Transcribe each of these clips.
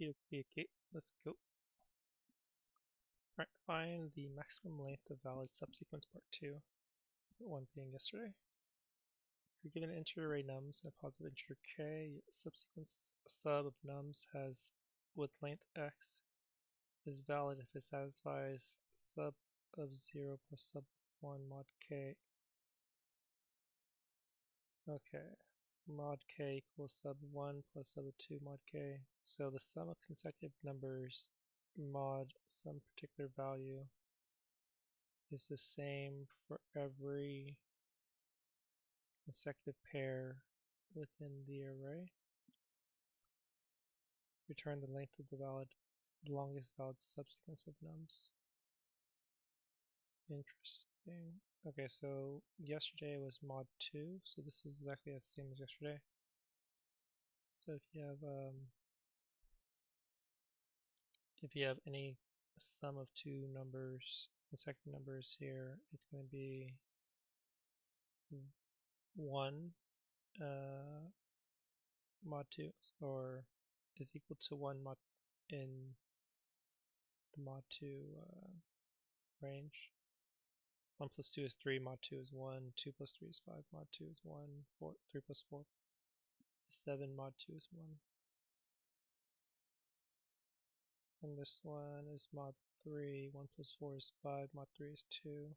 Okay, let's go. Alright, find the maximum length of valid subsequence part 2. One being yesterday. If you're given an integer array nums and a positive integer k, subsequence sub of nums has with length x is valid if it satisfies sub of 0 plus sub 1 mod k. Okay, mod k equals sub 1 plus sub of 2 mod k. So the sum of consecutive numbers mod some particular value is the same for every consecutive pair within the array. Return the length of the longest valid subsequence of nums. Interesting. Okay, so yesterday was mod 2, so this is exactly the same as yesterday. So if you have any sum of two numbers, consecutive numbers here, it's going to be 1 mod 2, or is equal to 1 mod in the mod 2 range. 1 plus 2 is 3, mod 2 is 1, 2 plus 3 is 5, mod 2 is 1, 3 plus 4 is 7, mod 2 is 1. And this one is mod 3, 1 plus 4 is 5, mod 3 is 2,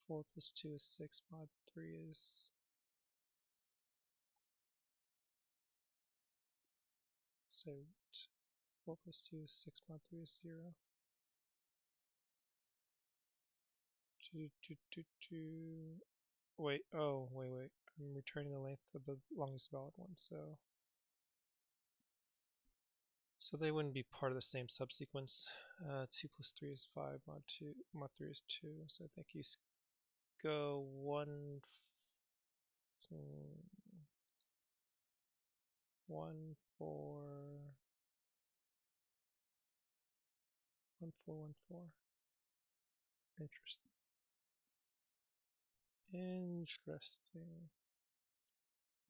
4 plus 2 is 6, mod 3 is 4 plus 2 is 6, mod 3 is 0. Wait, I'm returning the length of the longest valid one, so they wouldn't be part of the same subsequence. 2 plus 3 is 5, mod 3 is 2, so I think you go 1, 4, 1, 4, 1, 4. Interesting.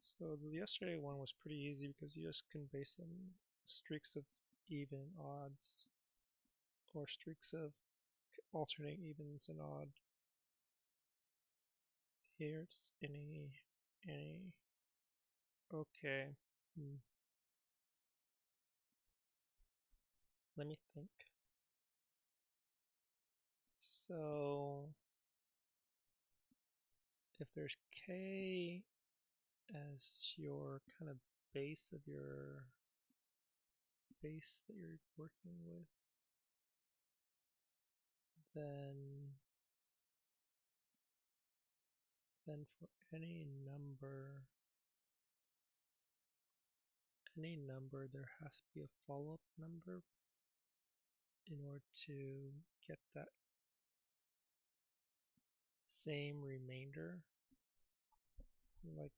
So the yesterday one was pretty easy because you just can base on streaks of even odds or streaks of alternating evens and odd. Here it's any. Okay. Let me think. So if there's k as your kind of base of your base that you're working with, then for any number there has to be a follow-up number in order to get that same remainder. Like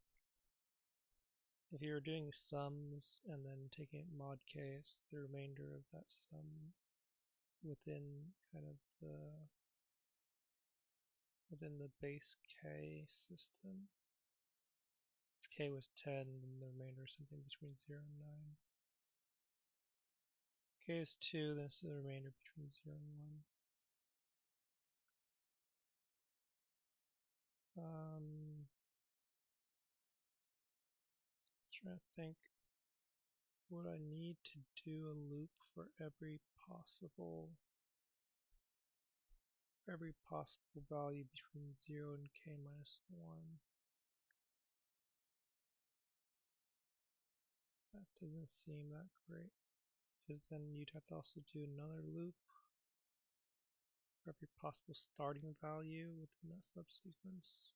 if you're doing sums and then taking mod k, it's the remainder of that sum within kind of within the base k system. If k was 10, then the remainder is something between 0 and 9. K is 2, then it's the remainder between 0 and 1. Trying to think, would I need to do a loop for every possible value between 0 and k minus 1? That doesn't seem that great, because then you'd have to also do another loop for every possible starting value within that subsequence.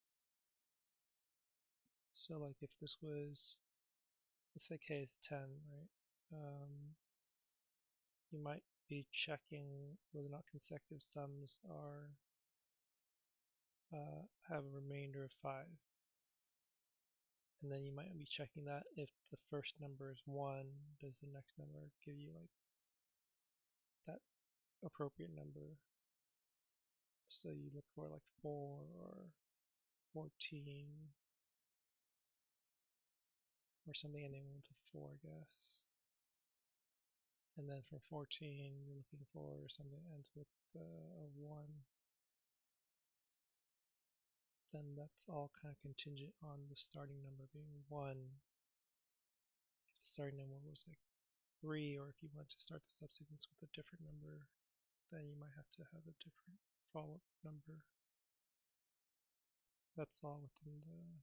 So like if this was, let's say k is 10, right? You might be checking whether or not consecutive sums have a remainder of 5. And then you might be checking that if the first number is 1, does the next number give you like that appropriate number? So you look for like 4 or 14 or something ending with a 4, I guess. and then from 14 you're looking for something that ends with a 1, then that's all kind of contingent on the starting number being 1. If the starting number was like 3, or if you want to start the subsequence with a different number, then you might have to have a different follow-up number. That's all within the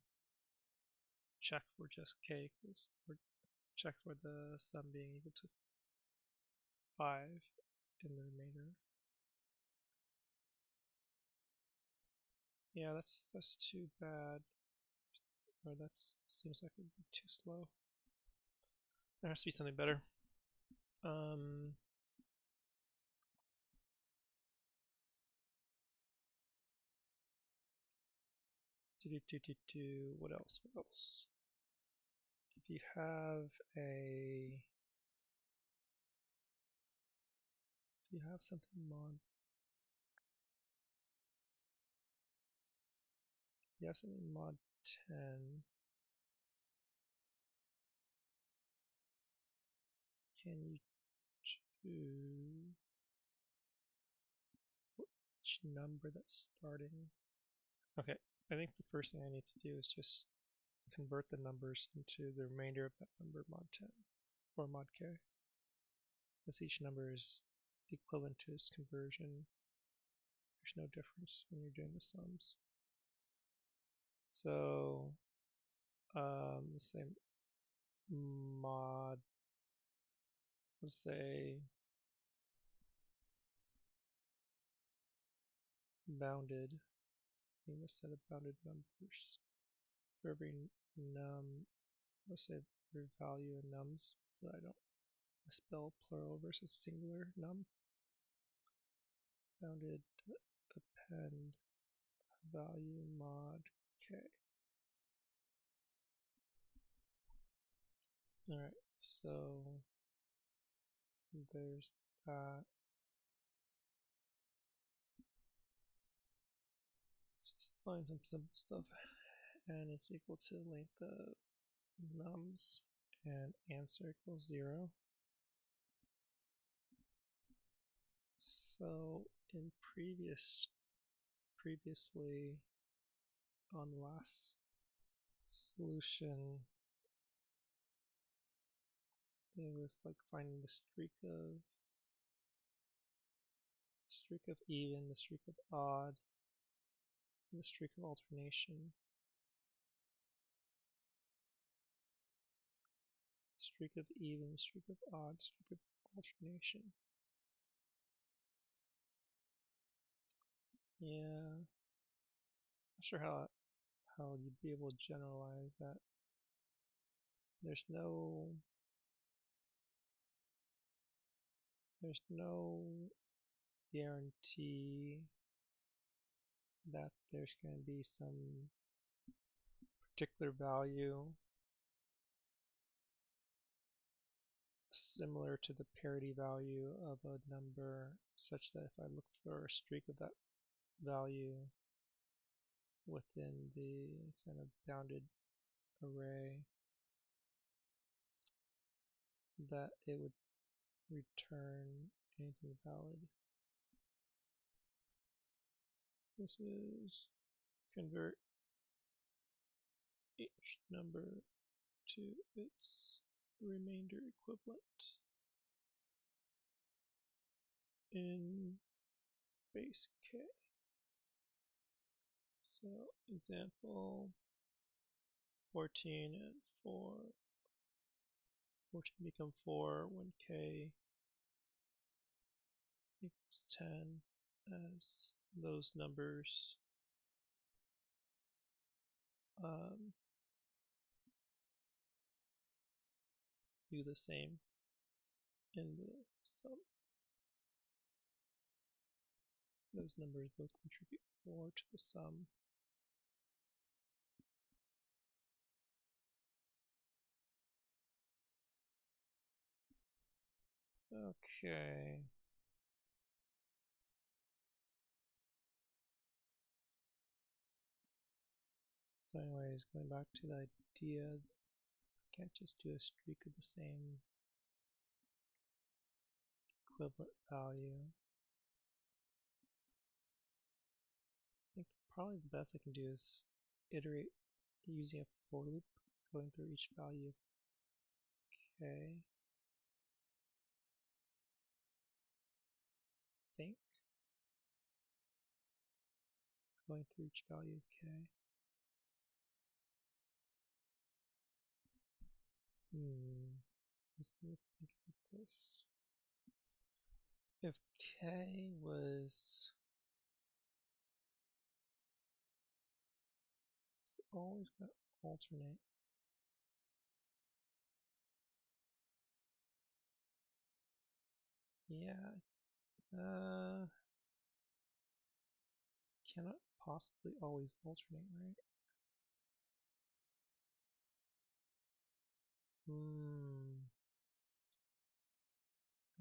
check for just k equals, or check for the sum being equal to 5 in the remainder. Yeah, that's too bad. Or that seems like it would be too slow. There has to be something better. What else? What else? If you have something mod, you have something mod 10. Can you choose which number that's starting? Okay, I think the first thing I need to do is just convert the numbers into the remainder of that number mod 10 or mod k, because each number is equivalent to its conversion. There's no difference when you're doing the sums. So let's say mod, let's say bounded, being a set of bounded numbers for every num, let's say every value in nums, so I don't spell plural versus singular num. Bounded append value mod k. Alright, so there's that. Let's just find some simple stuff. And it's equal to length of nums, and answer equals 0. So in previously on the last solution, it was like finding the streak of even, the streak of odd, and the streak of alternation. Streak of even, streak of odd, streak of alternation. Yeah, not sure how you'd be able to generalize that. There's no guarantee that there's going to be some particular value similar to the parity value of a number, such that if I look for a streak of that value within the kind of bounded array, that it would return anything valid. This is convert each number to its remainder equivalent in base k. So example 14 and 4. 14 become 4 when k equals 10, as those numbers do the same in the sum. Those numbers both contribute 4 to the sum. Okay. So anyways, going back to the idea, I can't just do a streak of the same equivalent value. I think probably the best I can do is iterate using a for loop, going through each value of k. I think going through each value of k. Let's think about this. If k was, it's always going to alternate. Yeah, cannot possibly always alternate, right?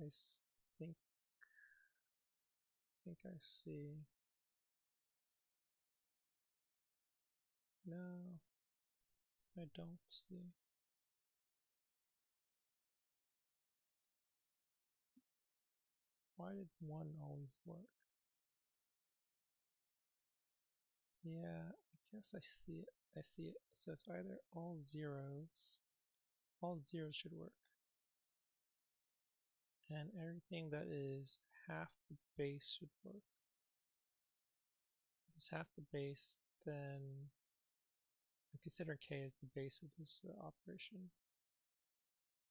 I think I see. No, I don't see. Why did 1 always work? Yeah, I guess I see it. I see it. So it's either all zeros. All zeros should work. And everything that is half the base should work. If it's half the base, then I consider k as the base of this operation.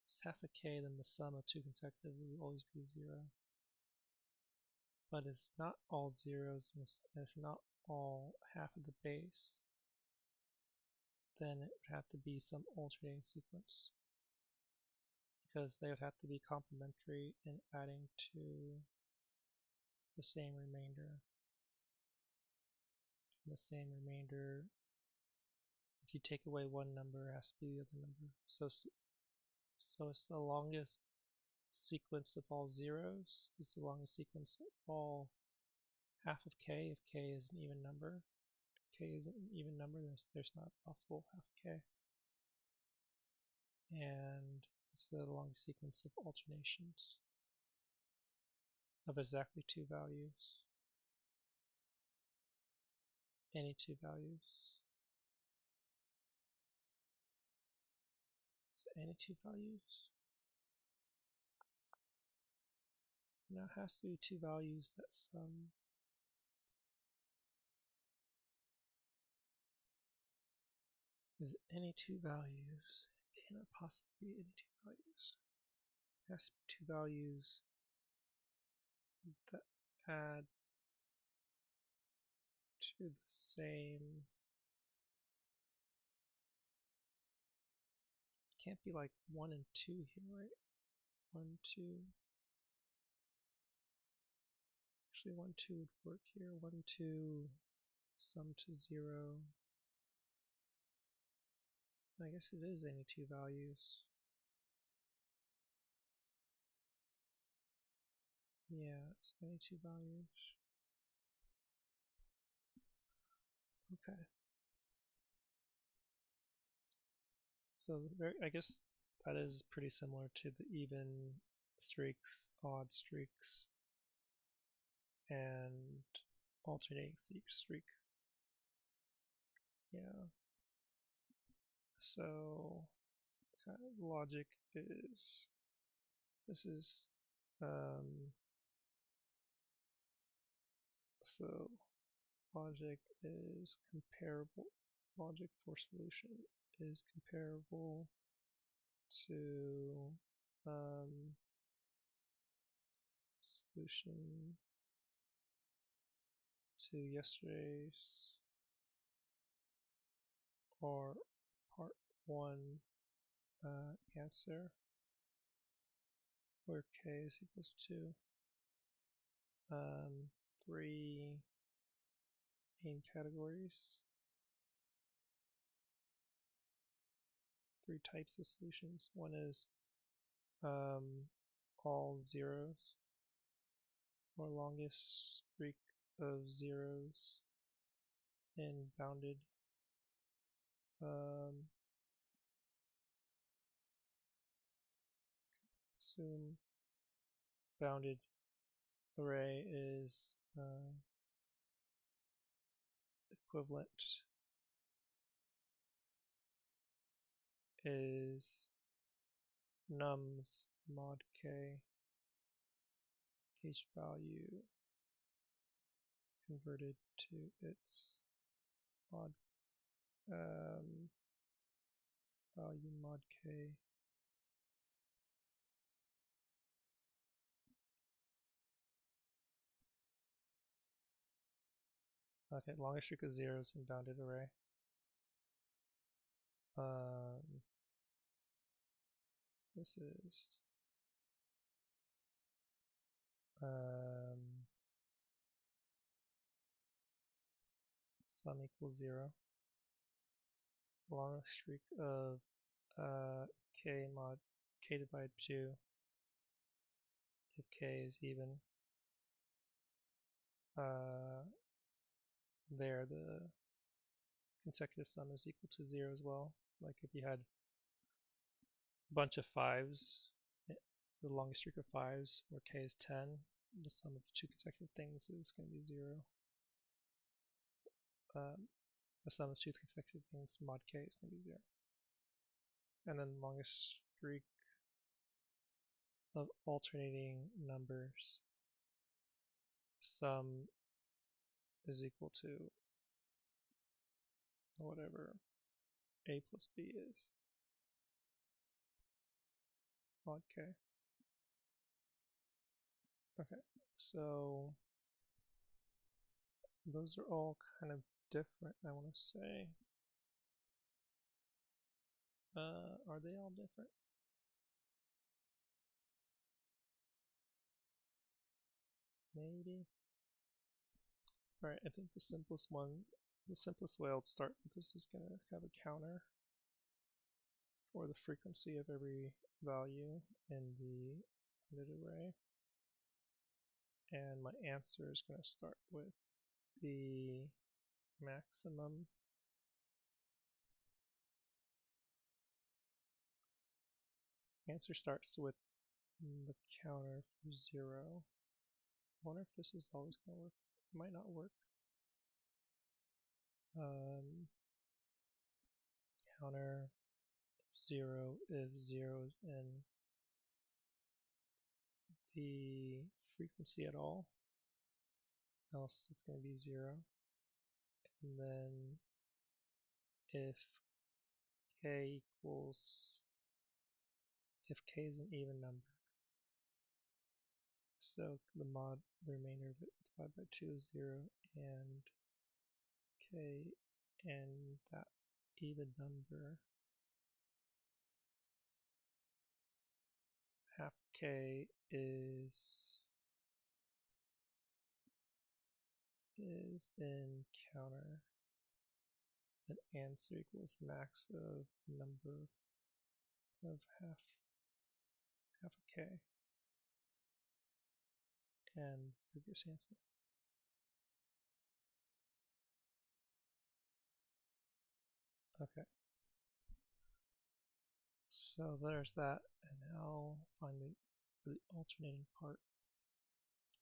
If it's half a k, then the sum of two consecutive will always be 0. But if not all zeros, and if not all half of the base, then it would have to be some alternating sequence, because they would have to be complementary and adding to the same remainder. And the same remainder, if you take away one number, it has to be the other number. So it's the longest sequence of all zeros. It's the longest sequence of all half of k if k is an even number. If k isn't an even number, then there's not a possible half k. And it's the longest sequence of alternations of exactly 2 values. Any 2 values. So any 2 values. Now it has to be 2 values that sum. Is it any 2 values? It cannot possibly be any 2 values. It has to be 2 values that add to the same. It can't be like 1 and 2 here, right? 1, 2. Actually, 1, 2 would work here. 1, 2, sum to 0. I guess it is any 2 values. Yeah, it's any 2 values. Okay. So I guess that is pretty similar to the even streaks, odd streaks, and alternating streak. Yeah. So kind of logic is, this is so logic is comparable. Logic for solution is comparable to solution to yesterday's or part 1 answer, where k is equals to 3 main categories, 3 types of solutions. One is all zeros, or longest streak of zeros in bounded assume bounded array is equivalent is nums mod k each value converted to its mod value mod k. Okay, longest streak of zeros in bounded array. This is sum equals 0. Longest streak of k mod k divided 2 if k is even. There the consecutive sum is equal to 0 as well. Like if you had a bunch of 5s, the longest streak of 5s where k is 10, the sum of two consecutive things is going to be 0. The sum of two consecutive things mod k is going to be 0. And then the longest streak of alternating numbers, sum is equal to whatever a plus b is, mod k. Okay, so those are all kind of different, I want to say. Are they all different? Maybe. Alright, I think the simplest way I'll start with this is going to have a counter for the frequency of every value in the bounded array. And my answer is going to start with the maximum answer starts with the counter for 0. I wonder if this is always going to work. It might not work. Counter 0 if 0 is in the frequency at all, else it's going to be 0. And then if k is an even number, so the remainder of it divided by 2 is 0, and k and that even number, half k is in counter, then answer equals max of number of half of k, and previous answer. Okay. So there's that, and now finally for the alternating part.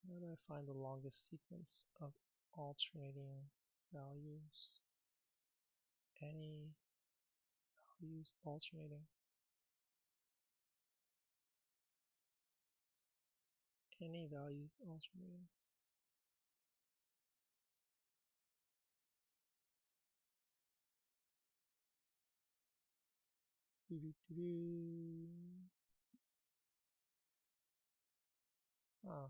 Where do I find the longest sequence of alternating values? Any values alternating? Any values alternating? Ah,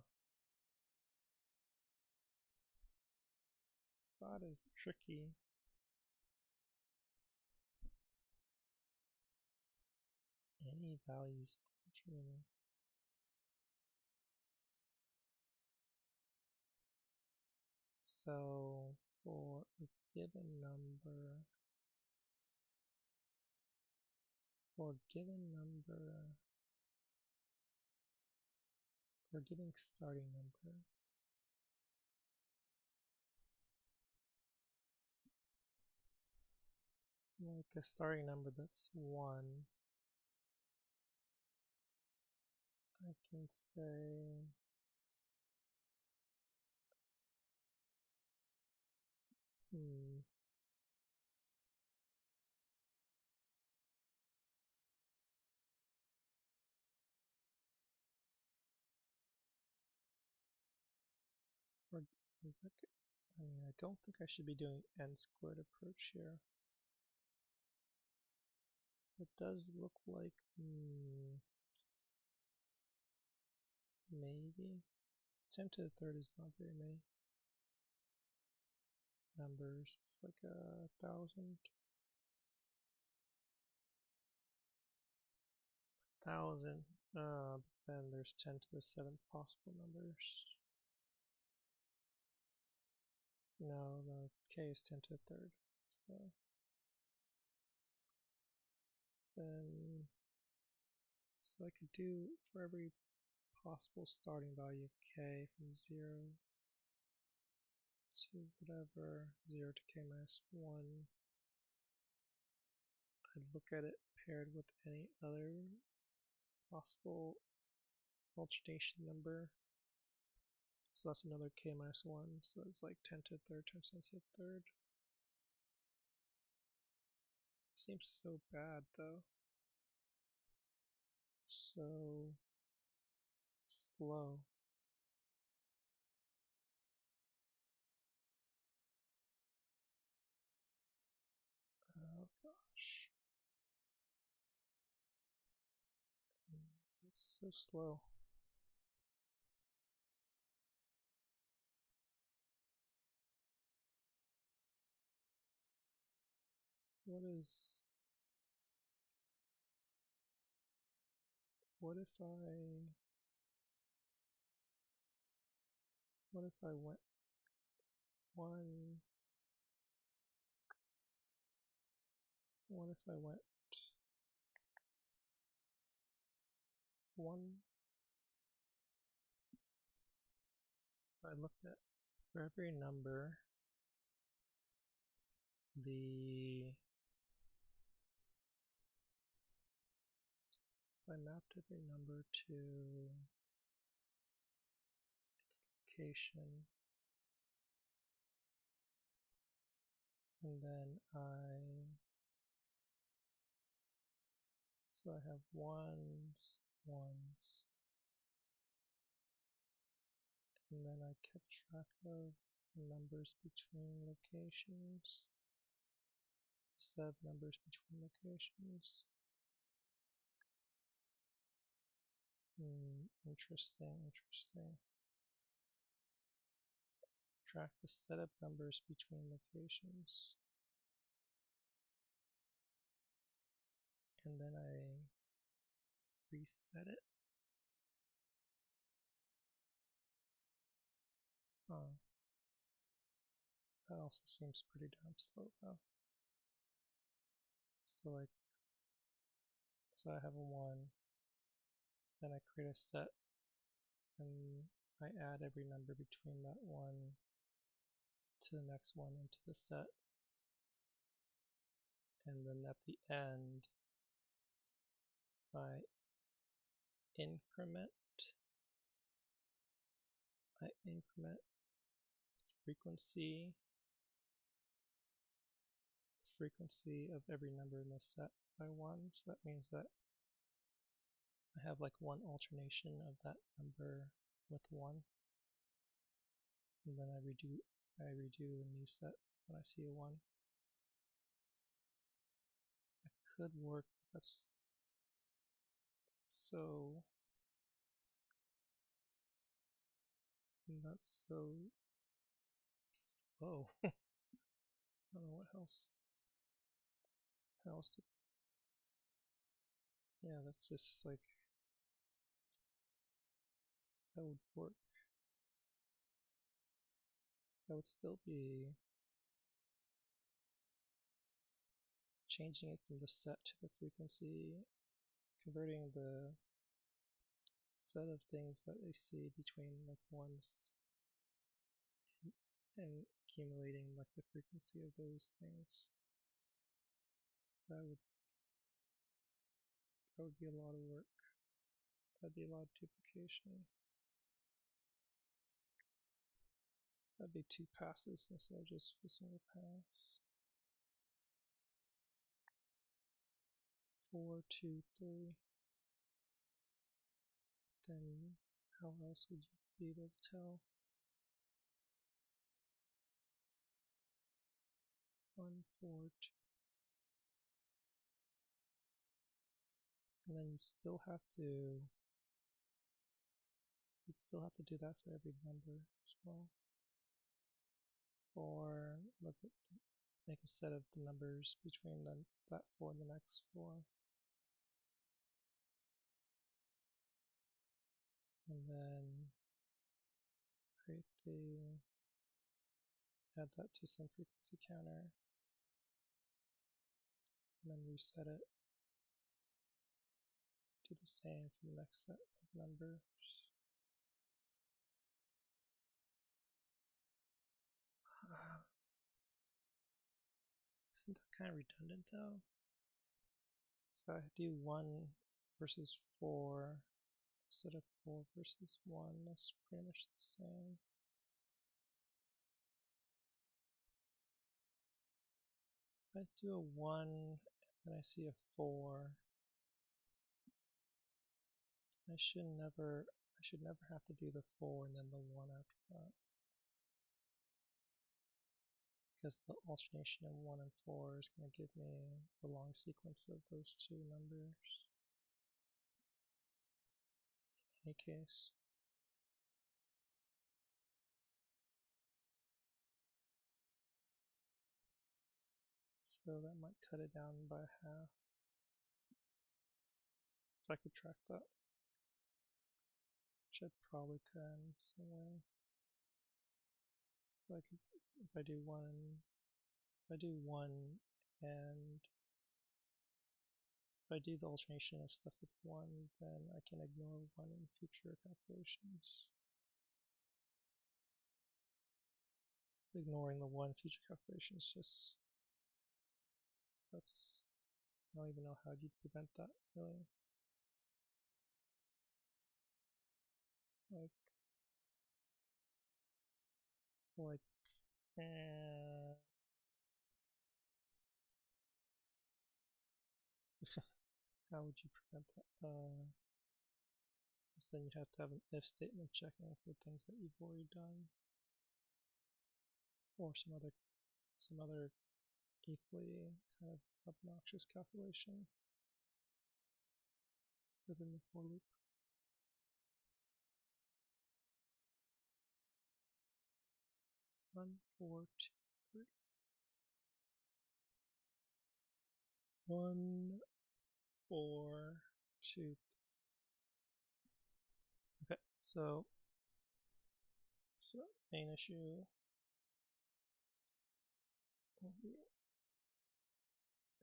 that is tricky. Any values alternating? So for a given number, for a given starting number, like a starting number that's 1, I can say or is that good? I mean, I don't think I should be doing n squared approach here. It does look like maybe 10 to the third is not very many numbers. It's like 1,000. 1,000. But then there's 10 to the 7th possible numbers. No, the k is 10 to the third. So then, so I could do for every possible starting value of k from 0 to whatever, 0 to k minus 1, I'd look at it paired with any other possible alternation number. So that's another k minus 1, so it's like 10 to the third times 10 to the third. Seems so bad though. So slow. Oh gosh. It's so slow. What is... What if I went one... What if I went one... I looked at for every number, I mapped every number to its location, and then so I have ones, and then I kept track of numbers between locations, set of numbers between locations. Interesting. Track the setup numbers between locations. And then I reset it. Oh. That also seems pretty damn slow though. So I have a 1, then I create a set, and I add every number between that 1 to the next one into the set. And then at the end, I increment the frequency of every number in the set by 1. So that means that I have like one alternation of that number with 1. And then I redo the new set when I see a 1. It could work, but that's so slow. I don't know what else. Yeah, that's just like, that would work. That would still be changing it from the set to the frequency, converting the set of things that they see between like ones and accumulating like the frequency of those things. That would be a lot of work. That'd be a lot of duplication. That'd be 2 passes instead of just a single pass. 4, 2, 3. Then how else would you be able to tell? 1, 4, 2. And then you'd still have to do that for every number as well. Or make a set of the numbers between that 4 and the next 4. And then add that to some frequency counter, and then reset it. Do the same for the next set of numbers. Isn't that kind of redundant though? If I do 1 versus 4 instead of 4 versus 1, that's pretty much the same. If I do a 1 and I see a 4, I should never have to do the 4 and then the 1 after that. Because the alternation in 1 and 4 is going to give me the long sequence of those 2 numbers. In any case. So that might cut it down by half. If I could track that. Which I probably can some way. If I do 1 and if I do the alternation of stuff with 1, then I can ignore 1 in future calculations. Ignoring the 1 future calculations just, I don't even know how you'd prevent that really. How would you prevent that? Because then you'd have to have an if statement checking for things that you've already done, or some other equally kind of obnoxious calculation within the for loop. One, 4, 2, 3. 1, 4, 2. Okay, so main issue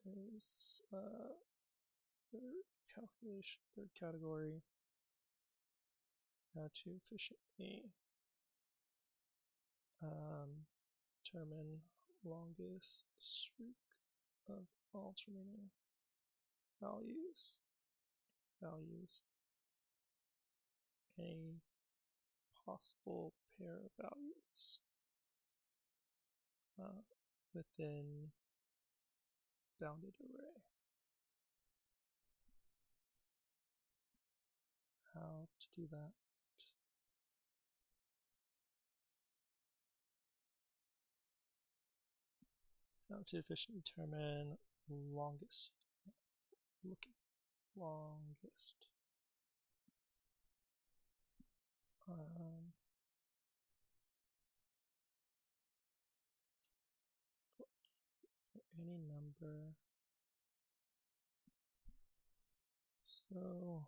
is third category. How to efficiently determine longest streak of alternating values. A possible pair of values within bounded array. How to do that? How to efficiently determine longest. Longest. For any number. So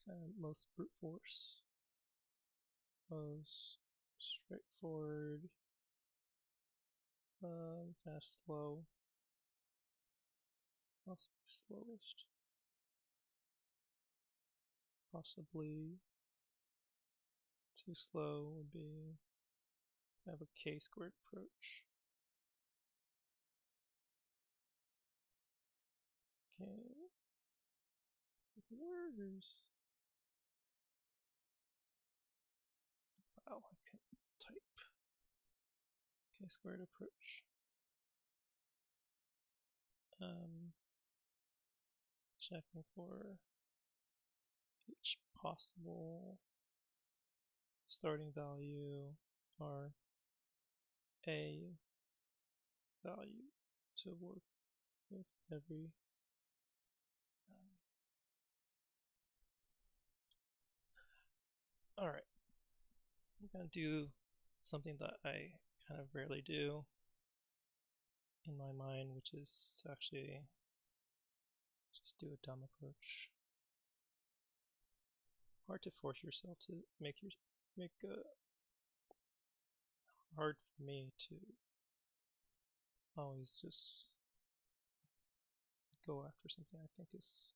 kind of most brute force, most straightforward, kind of slow, possibly slowest, possibly too slow would be kind of a k-squared approach. Okay, where's K-squared approach. Checking for each possible starting value or a value to work with every all right, I'm gonna do something that I kind of rarely do in my mind, which is actually just do a dumb approach. Hard to force yourself to make hard for me to always just go after something I think is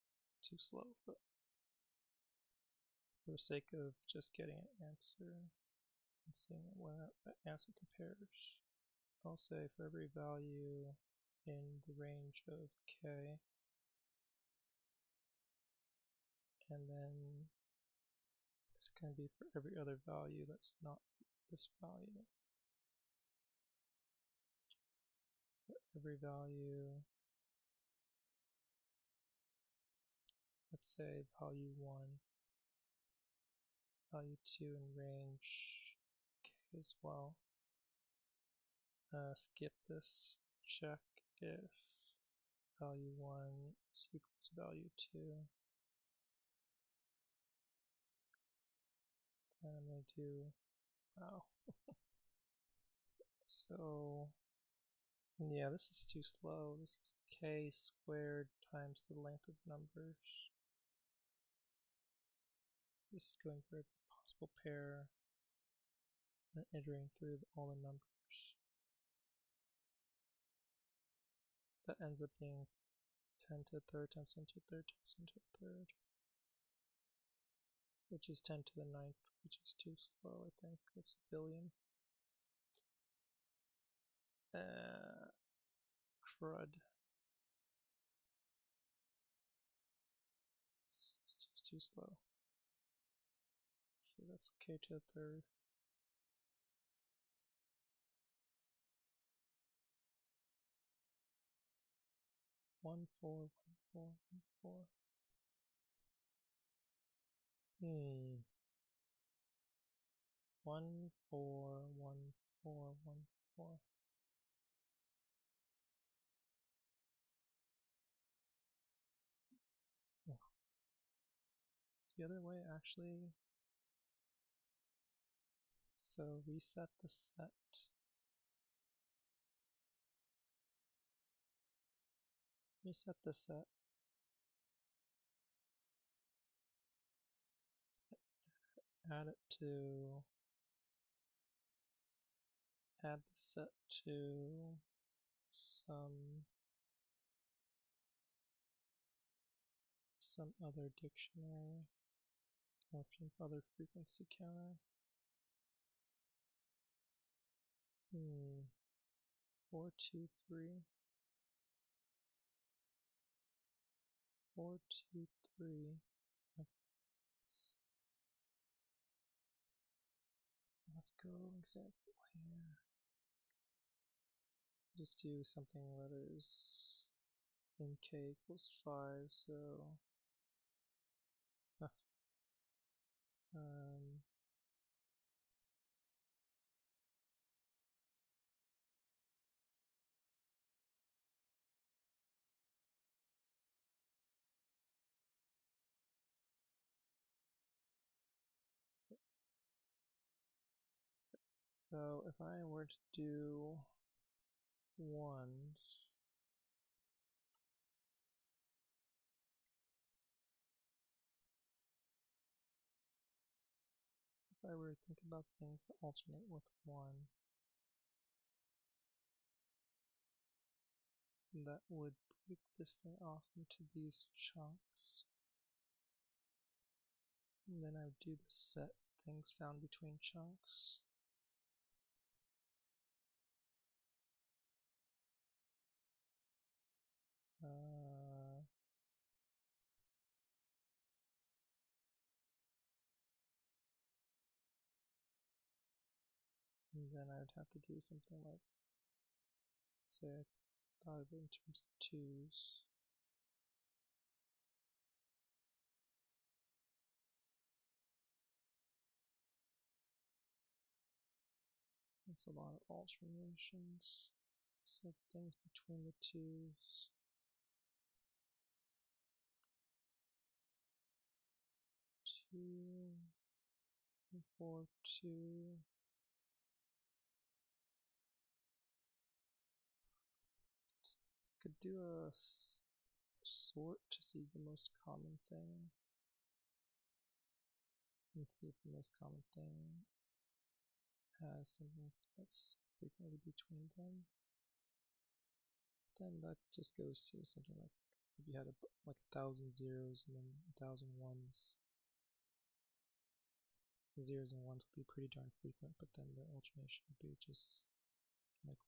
too slow, but for the sake of just getting an answer and seeing where that answer compares, I'll say for every value in the range of k, and then this can be for every other value that's not this value. For every value, let's say value 1, value 2 in range k as well. Skip this, check if value 1 is equal to value 2. And I'm going to do, wow. So, yeah, this is too slow. This is k squared times the length of numbers. This is going for every possible pair and entering through all the numbers. That ends up being 10 to the third times 10 to the third times 10 to the third, which is 10 to the ninth, which is too slow, I think. That's a billion. Crud. It's too slow. So that's k to the third. One, four, 1, 4, 1, 4. 1, 4, 1, 4, 1, 4. It's the other way, actually. So reset the set. Reset the set. Add the set to some other dictionary or some other frequency counter. 4, 2, 3. 4, 2, 3. Let's go example here. Just do something that is in k equals 5, so so if I were to do ones, if I were to think about things that alternate with 1, that would break this thing off into these chunks. And then I would do the set things down between chunks. And then I would have to do something like say I thought of it in terms of twos. That's a lot of alternations. So things between the twos. 2, 4, 2. Could do a sort to see the most common thing. Let's see if the most common thing has something that's frequently between them. Then that just goes to something like if you had like 1,000 zeros and then 1,000 ones. The zeros and ones would be pretty darn frequent, but then the alternation would be just like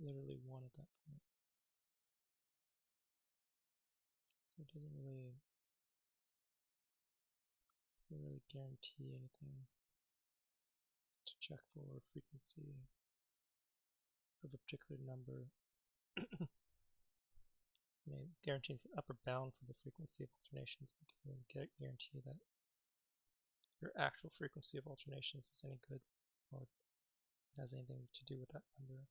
literally 1 at that point. So it doesn't really guarantee anything to check for frequency of a particular number. I mean, it guarantees an upper bound for the frequency of alternations, but it doesn't guarantee that your actual frequency of alternations is any good or has anything to do with that number.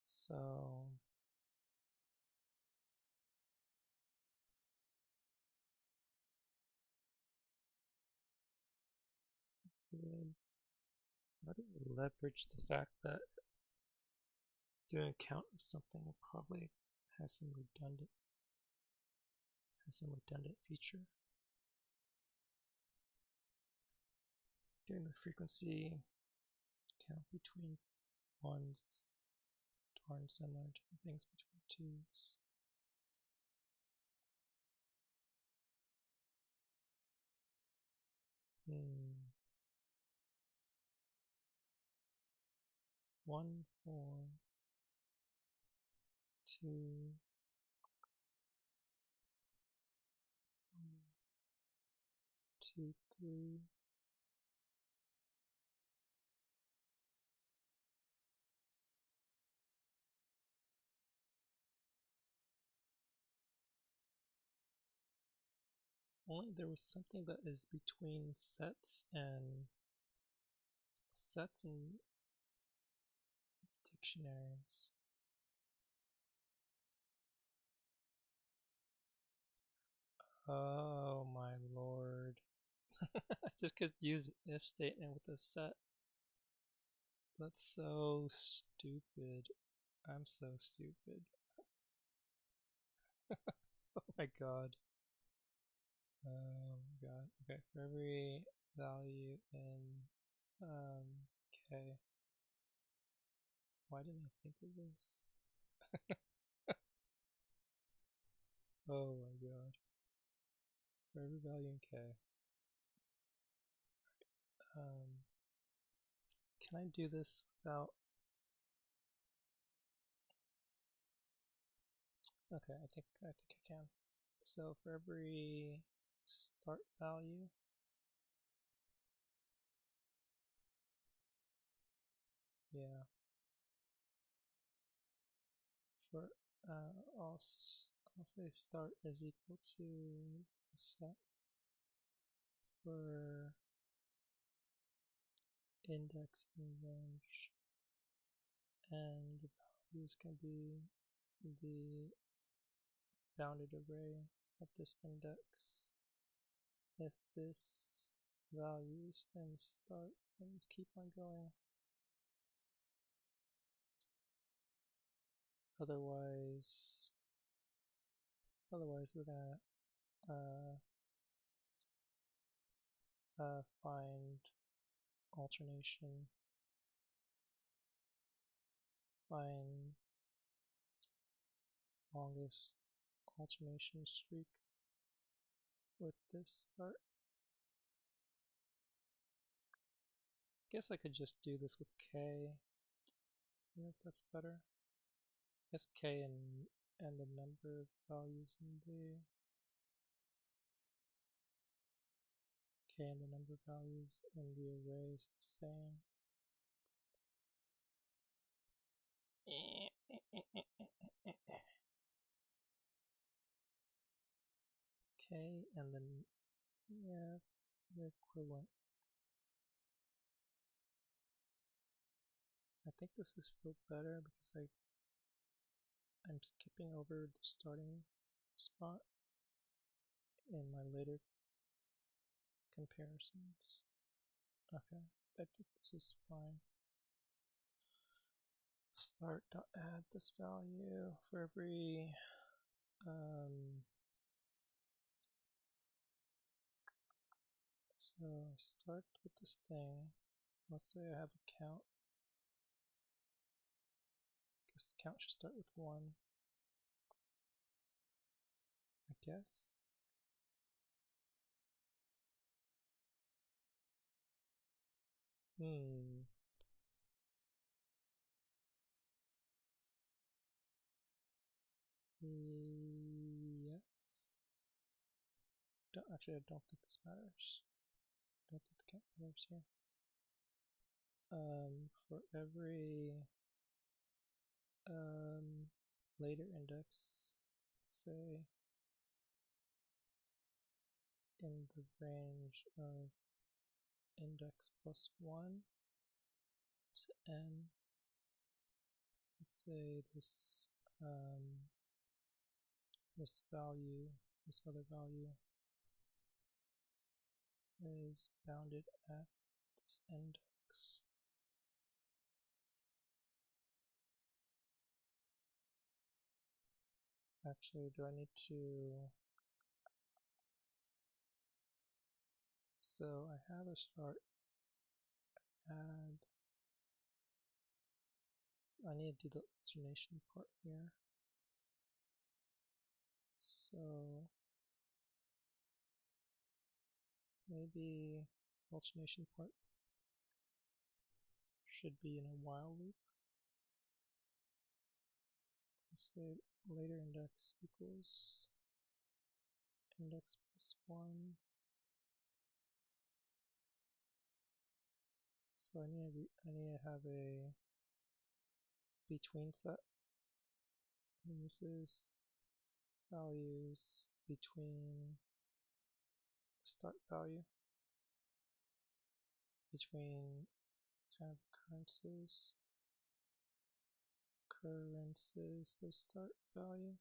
So how do we leverage the fact that doing a count of something probably has some redundant feature? Getting the frequency count between ones is darn similar to the things between twos. One, 4, 2, 2, 3. Only there was something that is between sets and dictionaries. Oh my lord. I just could use an if statement with a set. That's so stupid. I'm so stupid. Oh my god. Oh my god. Okay, for every value in k. Why didn't I think of this? Oh my god. For every value in k. Can I do this without... Okay, I think I can. So for every start value, yeah. For I'll say start is equal to set for index and range, and the values can be the bounded array of this index if this values and start and just keep on going. Otherwise we're gonna find alternation, find longest alternation streak with this start. Guess I could just do this with k. I think that's better. I guess k and the number of values in the Okay, and the number of values in the array is the same. Okay, and then yeah, they're equivalent. I think this is still better because I'm skipping over the starting spot in my later comparisons. Okay, I think this is fine. Start.add this value for every so start with this thing. Let's say I have a count. I guess the count should start with 1. I guess. Yes. Actually, I don't think this matters. I don't think the count matters here. For every later index, say in the range of index plus 1 to n, let's say this this other value is bounded at this index. Actually, do I need to? So I have a start add. I need to do the alternation part here. So maybe alternation part should be in a while loop. Let's say later index equals index plus 1. So I need to have a between set. And this is values between the start value, between kind of occurrences of start value,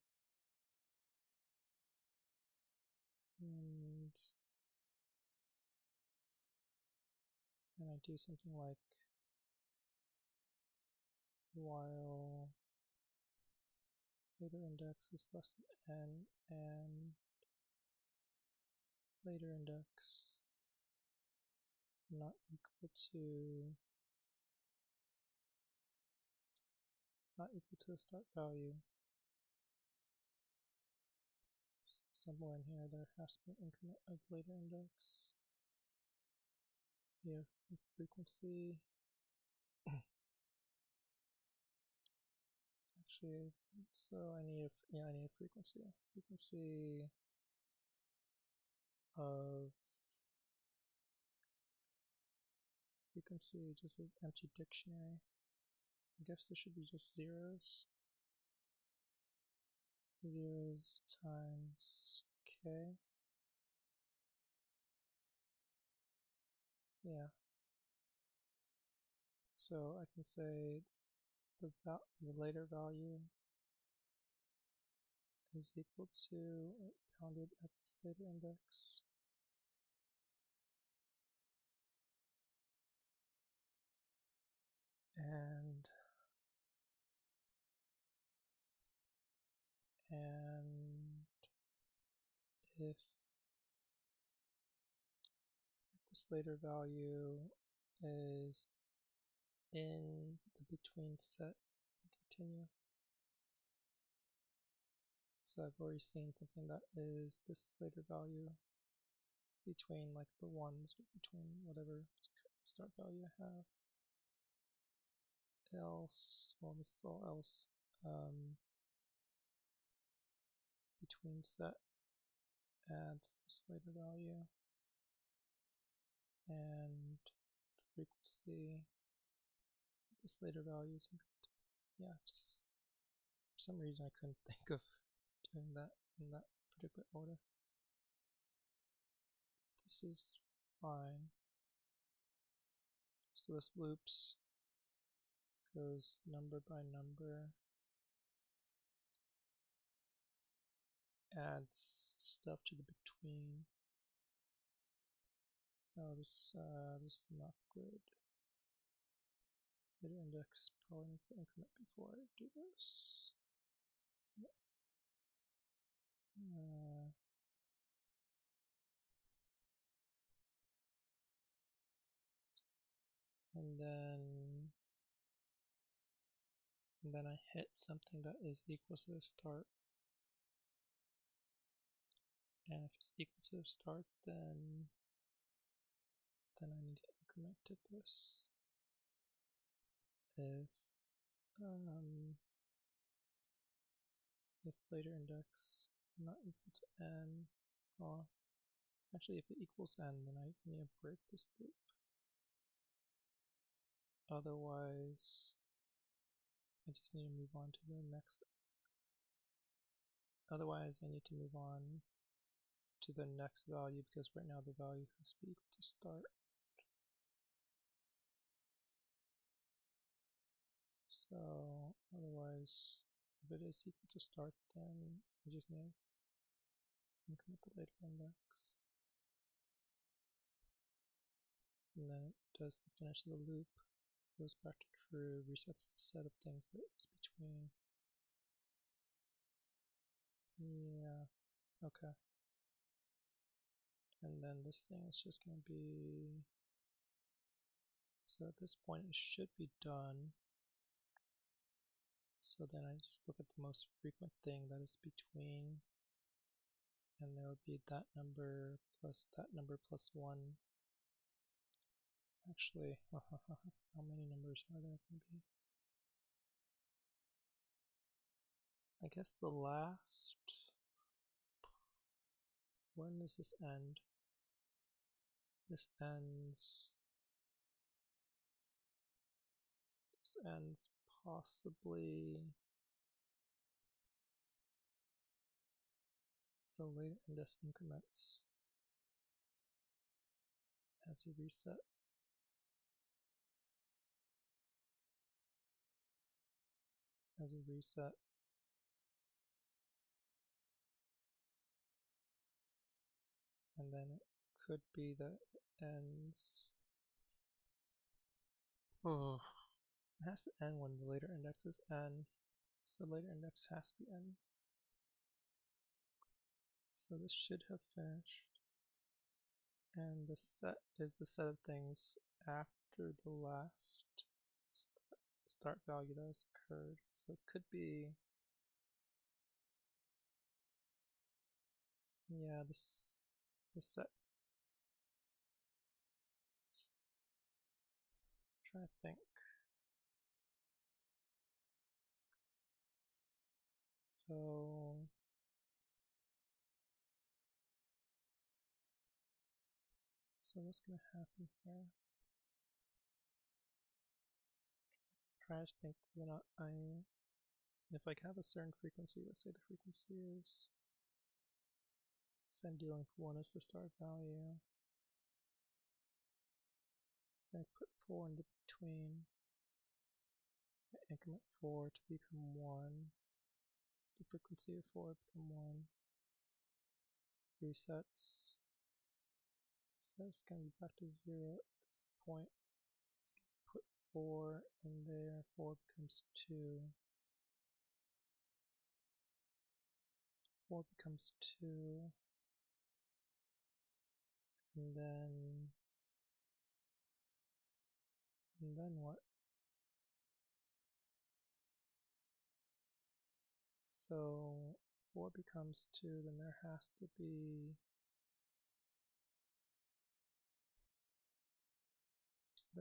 and I do something like while later index is less than n and later index not equal to the start value. Somewhere in here there has to be an increment of later index. Here, frequency. Actually, so I need a frequency. Frequency of just an empty dictionary. I guess there should be just zeros. Zeros times k. Yeah. So I can say the later value is equal to bounded at this later index. And if this later value is in the between set, continue. So I've already seen something that is this later value between like the ones, between whatever start value I have. Else, well, this is all else. Between set adds this later value. and the frequency, this later value is, yeah, just for some reason I couldn't think of doing that in that particular order. This is fine. So this loops, goes number by number, adds stuff to the between. Oh, this is not good. Later index probably needs to increment before I do this. Yeah. And then I hit something that is equal to the start. And if it's equal to the start, then I need to increment to this. If later index not equal to n, well, actually if it equals n, then I need to break this loop. Otherwise, I just need to move on to the next. Otherwise, I need to move on to the next value because right now the value has to be equal to start. So otherwise, if it is equal to start, then I just need to increment the later index. And then it does the finish of the loop, goes back to true, resets the set of things that it was between. Yeah, okay. And then this thing is just going to be, so at this point it should be done. So then I just look at the most frequent thing that is between, and there will be that number plus 1. Actually, how many numbers are there going to be? I guess the last, when does this end? This ends possibly, so later index increments as a reset. And then it could be that it ends, oh, it has to end when the later index is n, so later index has to be n. So this should have finished, and the set is the set of things after the last start value that has occurred. So it could be, yeah, this set. I'm trying to think. So what's going to happen here? Try to think whether or not if I have a certain frequency, let's say the frequency is, so I'm dealing with 1 as the start value. It's going to put 4 in the between, increment 4 to become 1, the frequency of 4 become 1, resets, so it's going to be back to 0 at this point. It's going to put 4 in there, 4 becomes 2, 4 becomes 2, and then what? So 4 becomes 2, then there has to be a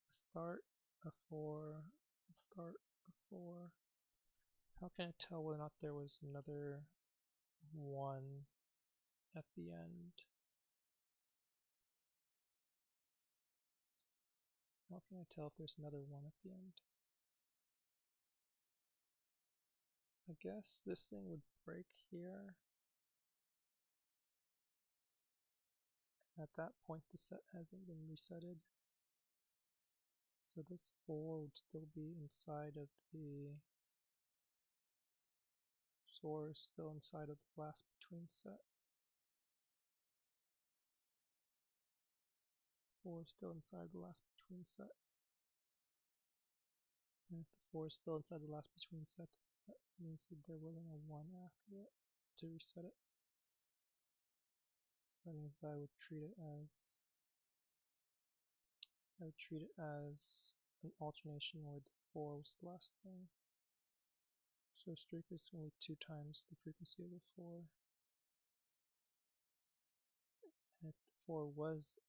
start of 4, a start of 4. How can I tell whether or not there was another 1 at the end? How can I tell if there's another 1 at the end? I guess this thing would break here. At that point, the set hasn't been resetted. So this 4 would still be inside of the... This 4 is still inside of the last between set. 4 is still inside the last between set. And if the 4 is still inside the last between set, that means that there wasn't a 1 after it to reset it. So that means that I would treat it as an alternation where the 4 was the last thing. So streak is only 2 times the frequency of the 4. And if the 4 was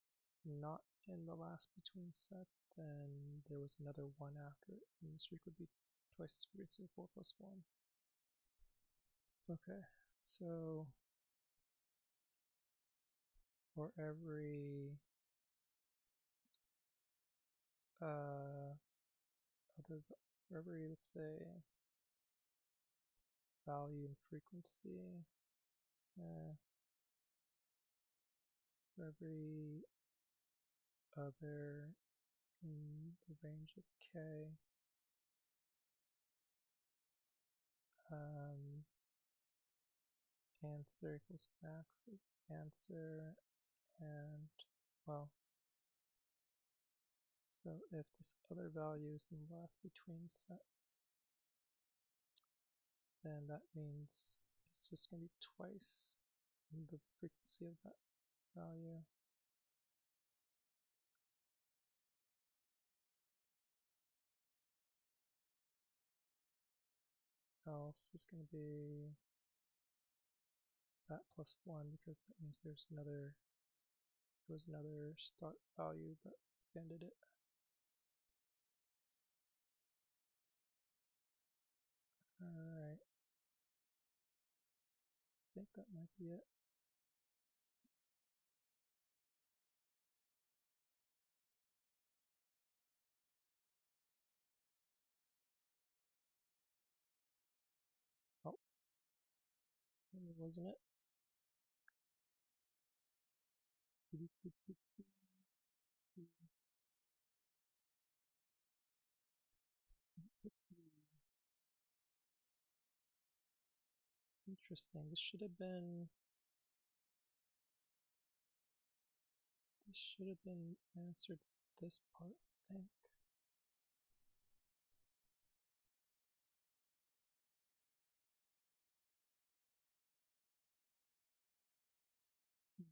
not in the last between set, then there was another 1 after it, and the streak would be twice the frequency of 4 plus 1. Okay, so for every let's say value and frequency, for every other in the range of k, answer equals max of answer, and well, so if this other value is in the last between set, then that means it's just going to be twice the frequency of that value. Else is going to be that plus 1, because that means there was another start value that ended it. Alright. I think that might be it. Oh, wasn't it? Interesting. This should have been answered this part, I think.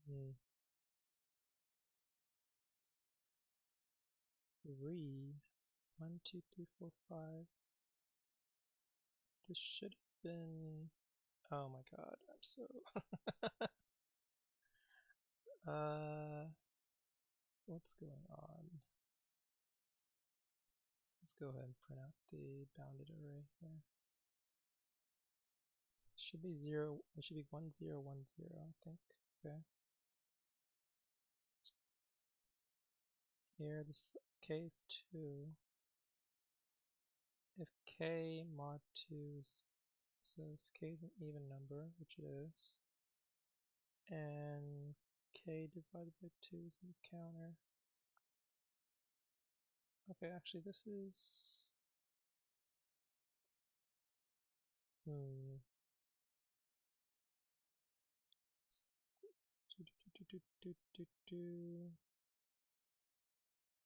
Hmm. 3, 1, 2, 3, 4, 5. This should have been. Oh my god, I'm so. What's going on? Let's go ahead and print out the bounded array here. It should be 0. It should be 1, 0, 1, 0, I think. Okay. Here, this k is 2. If k mod 2 is, so if k is an even number, which it is, and k divided by 2 is in the counter. Okay, actually this is,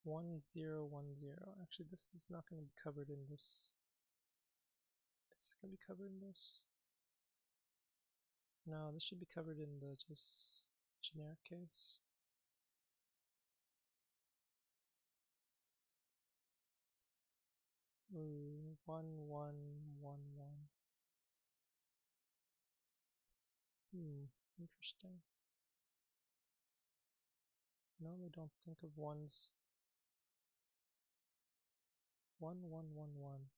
One zero 1 0. Actually, this is not going to be covered in this. Is it going to be covered in this? No, this should be covered in the just generic case. Ooh, 1 1 1 1. Interesting. Normally don't think of ones. 1 1 1 1.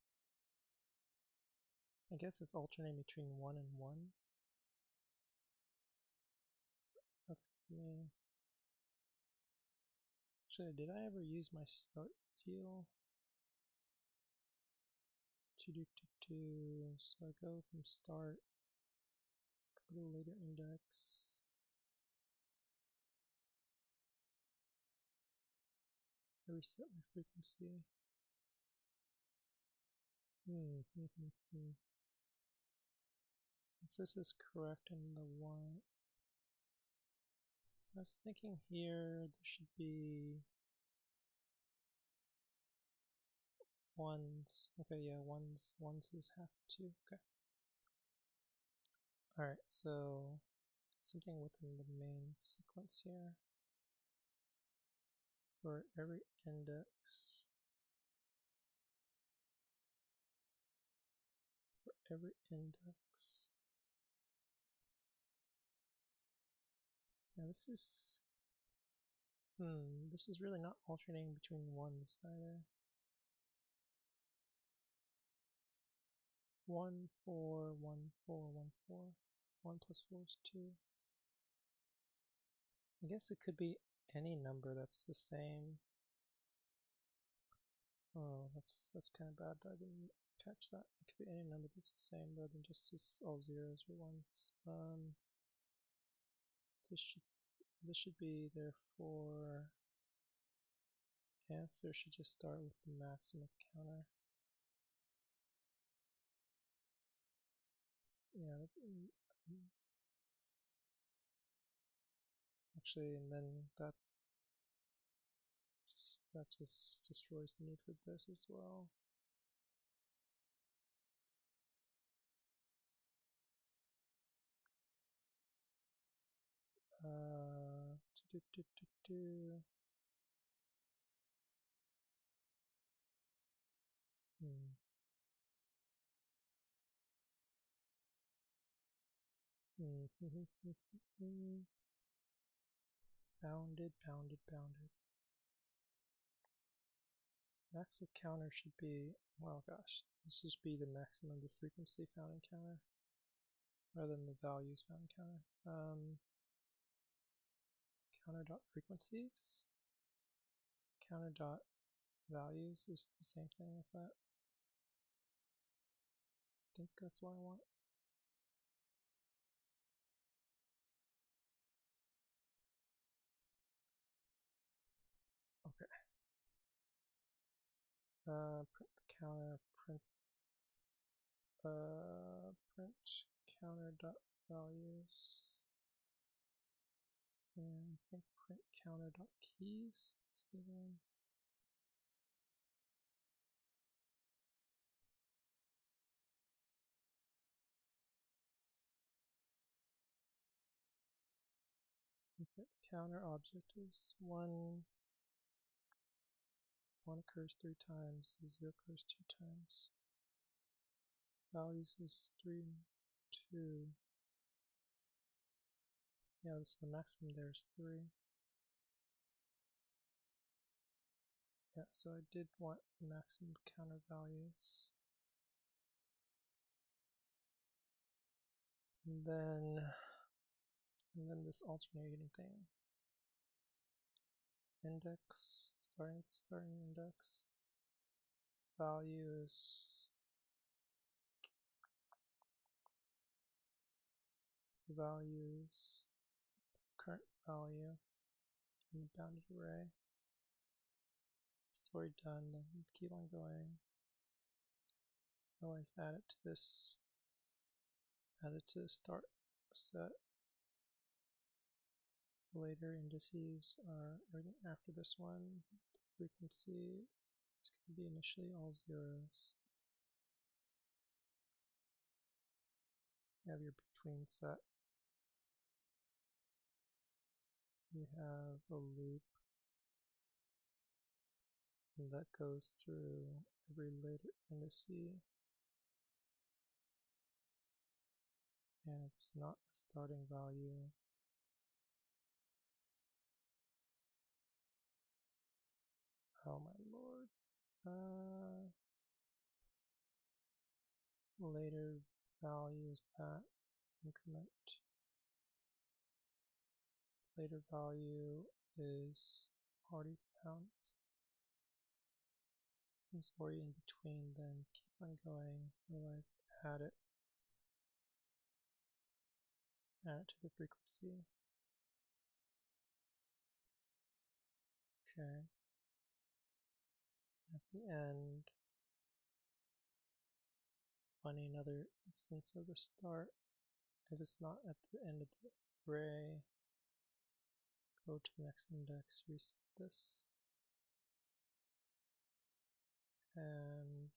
I guess it's alternating between 1 and 1. Okay. Actually, did I ever use my start deal. So I go from start, go to later index. I reset my frequency. This is correct in the one. I was thinking here there should be ones. Okay, yeah, ones is half 2. Okay. Alright, so something within the main sequence here. For every index, yeah, this is really not alternating between ones either. 1, 4, 1, 4, 1, 4. 1 plus 4 is 2. I guess it could be any number that's the same. Oh, that's kind of bad that I didn't catch that. It could be any number that's the same rather than just all zeros or ones. This should be therefore answer should just start with the maximum counter. Yeah. Actually, and then that just destroys the need for this as well. Bounded. Max of counter should be, well gosh, this should be the maximum of the frequency found in counter rather than the values found in counter. Counter dot frequencies. Counter dot values is the same thing as that. I think that's what I want. Okay. Print the counter, print counter dot values, and I think print counter dot keys is the one. Okay. Counter object is one occurs 3 times, 0 occurs 2 times. Values is 3, 2. Yeah, so the maximum there is 3. Yeah, so I did want maximum counter values. And then this alternating thing. Index, starting index. Values current value in the bounded array. It's already done, then keep on going. Otherwise add it to this, add it to the start set. Later indices are everything after this one. Frequency is going to be initially all zeros. You have your between set. You have a loop that goes through every later indice, and it's not a starting value. Oh my lord. Later value is that increment. Later value is already found. Is already in between, then keep on going, otherwise add it to the frequency. Okay. At the end, finding another instance of the start. If it's not at the end of the array, go to the next index, reset this, and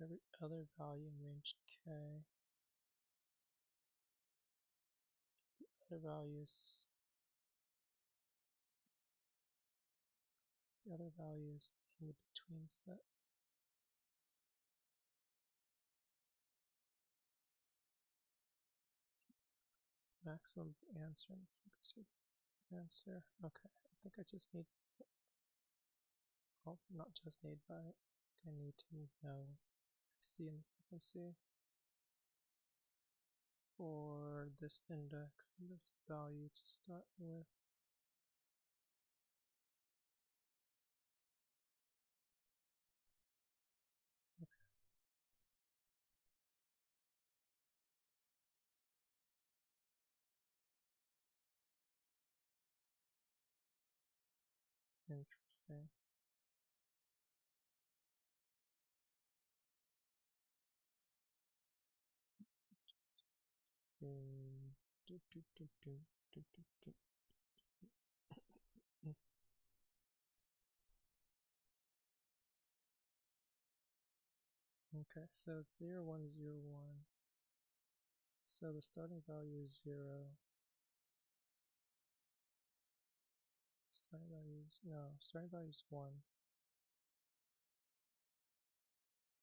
every other value in range k, the other values in the between set. Maximum answer and frequency answer. Okay, I think I just need, well, not just need, but I need to know C and frequency for this index and this value to start with. Interesting. Okay, so it's 0, 1, 0, 1. So the starting value is 0. Starting value is, no, starting value is 1.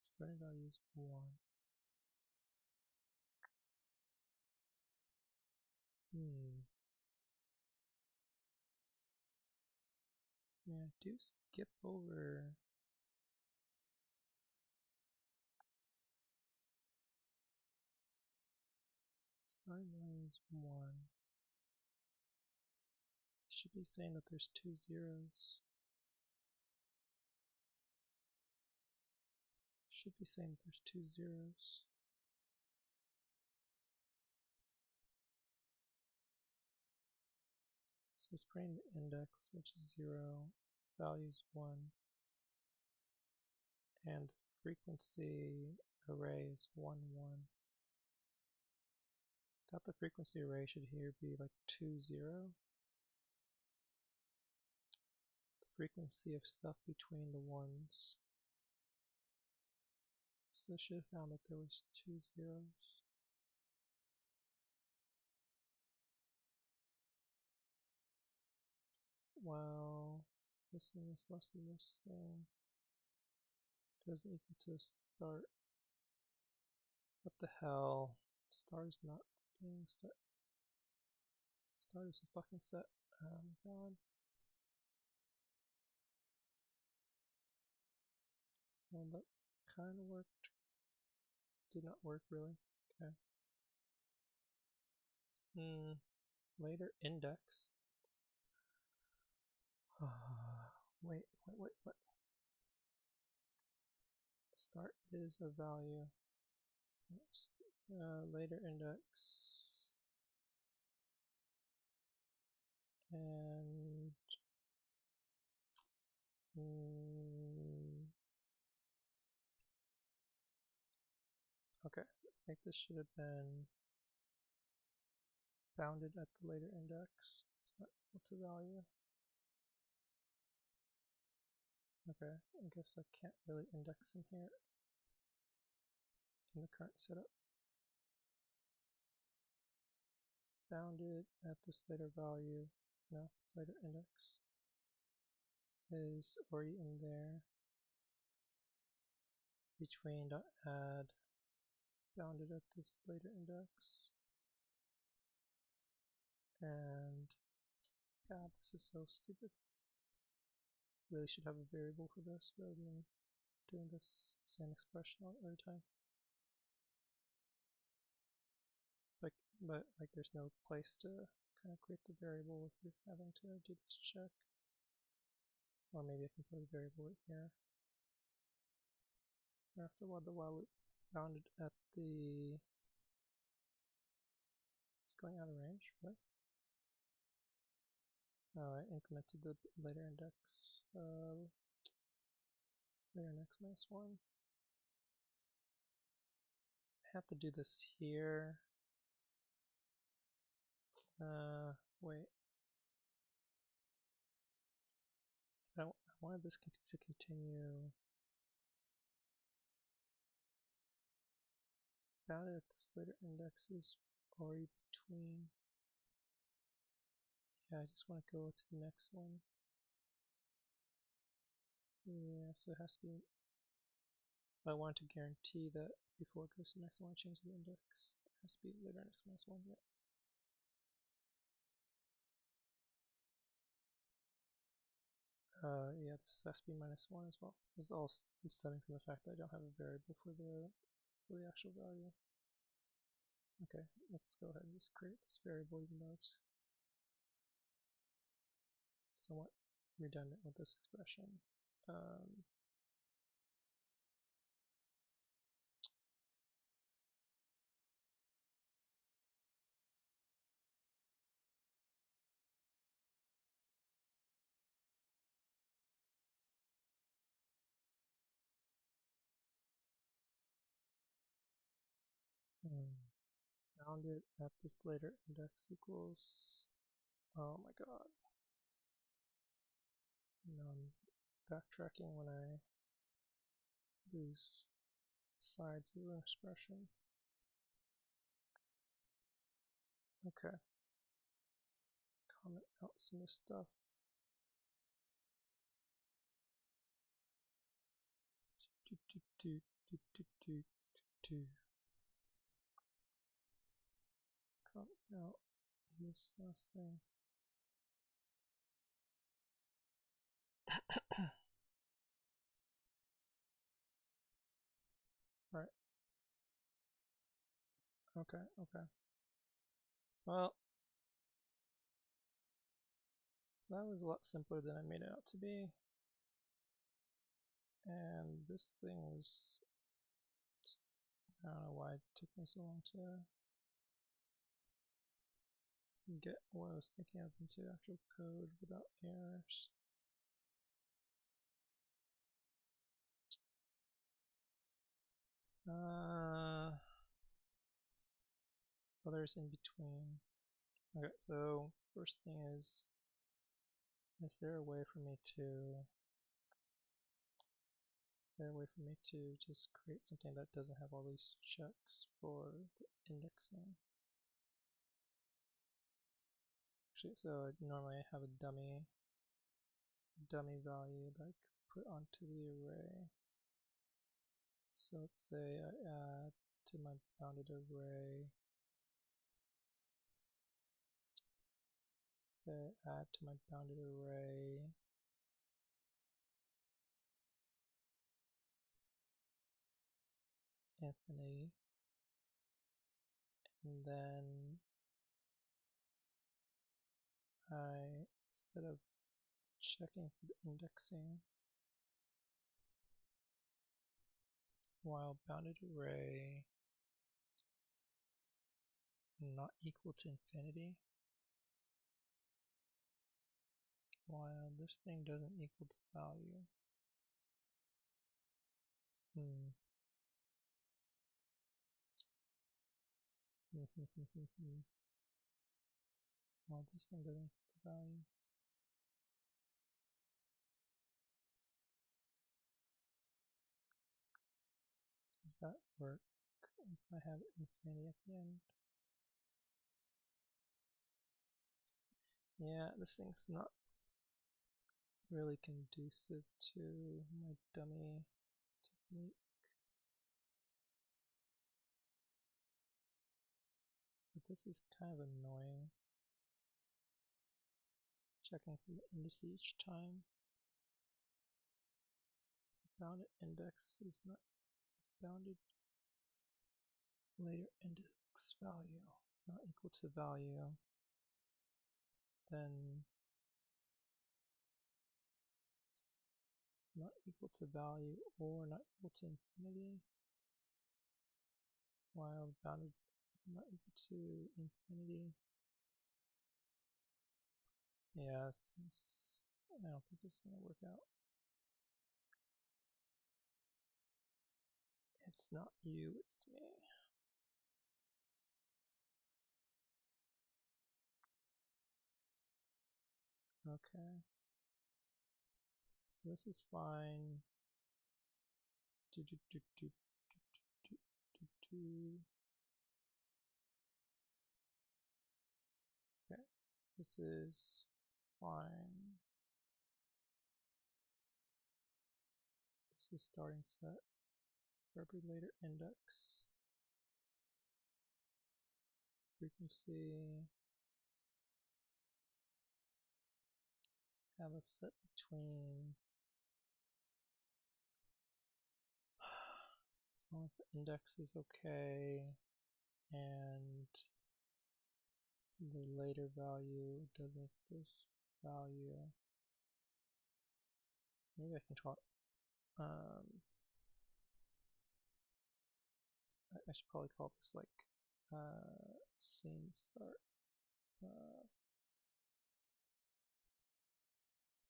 Starting value is 1. Yeah, I do skip over. Starting value is 1. It should be saying that there's 2 zeros. It should be saying that there's 2 zeros. So it's printing the index, which is 0, value is 1, and frequency array is 1, 1. Thought the frequency array should here be like 2, 0. The frequency of stuff between the ones. So I should have found that there was 2 zeros. Well, this thing is less than this thing. Doesn't equal to start. What the hell? Start is not the thing. Start is a fucking set. Oh my god. Well, that kind of worked. Did not work really. Okay. Later index. Wait. Start is a value. Later index. And okay, I think this should have been bounded at the later index. It's not equal to value. Okay, I guess I can't really index in here in the current setup. Bounded at this later value, no, later index is already in there. Between dot add bounded at this later index. And God, this is so stupid. Really should have a variable for this rather than doing this same expression every time. But there's no place to kind of create the variable if you're having to do this check. Or maybe I can put a variable right here. After a while, the while loop bounded at the... It's going out of range, what? Oh, I incremented the later index. Later index minus 1. I have to do this here. Wait. I wanted this to continue. Bounded at this later index is already between. Yeah, I just want to go to the next one. Yeah, so it has to be. I want to guarantee that before it goes to the next one, I change the index. It has to be later index minus 1. Yeah. Yeah, this has to be minus 1 as well. This is all stemming from the fact that I don't have a variable for the actual value. Okay, let's go ahead and just create this variable, even though it's somewhat redundant with this expression. Bounded at this later index equals. Oh my god. Now I'm backtracking when I lose sides of an expression. Okay. Let's comment out some of this stuff. Comment out this last thing. Right. Okay, okay. Well, that was a lot simpler than I made it out to be. And this thing was, I don't know why it took me so long to get what I was thinking of into actual code without errors. Others in between. Okay, so first thing is there a way for me to just create something that doesn't have all these checks for the indexing? Actually, so normally I have a dummy value that I put onto the array. So let's say I add to my bounded array. Say add to my bounded array infinity, and then instead of checking for the indexing while bounded array not equal to infinity, while this thing doesn't equal the value. While this thing doesn't equal the value. Does that work if I have infinity at the end? Yeah, this thing's not really conducive to my dummy technique. But this is kind of annoying. Checking for the indices each time. The bounded index is not bounded later index value not equal to value, then not equal to value or not equal to infinity, while bounded not equal to infinity. Yeah, since I don't think this is going to work out. It's not you, it's me. Okay. So this is fine. Okay, this is fine. This is starting set for every later index. Frequency. Have a set between. As long as the index is okay and the later value doesn't this value. Maybe I can try. I should probably call this like scene start.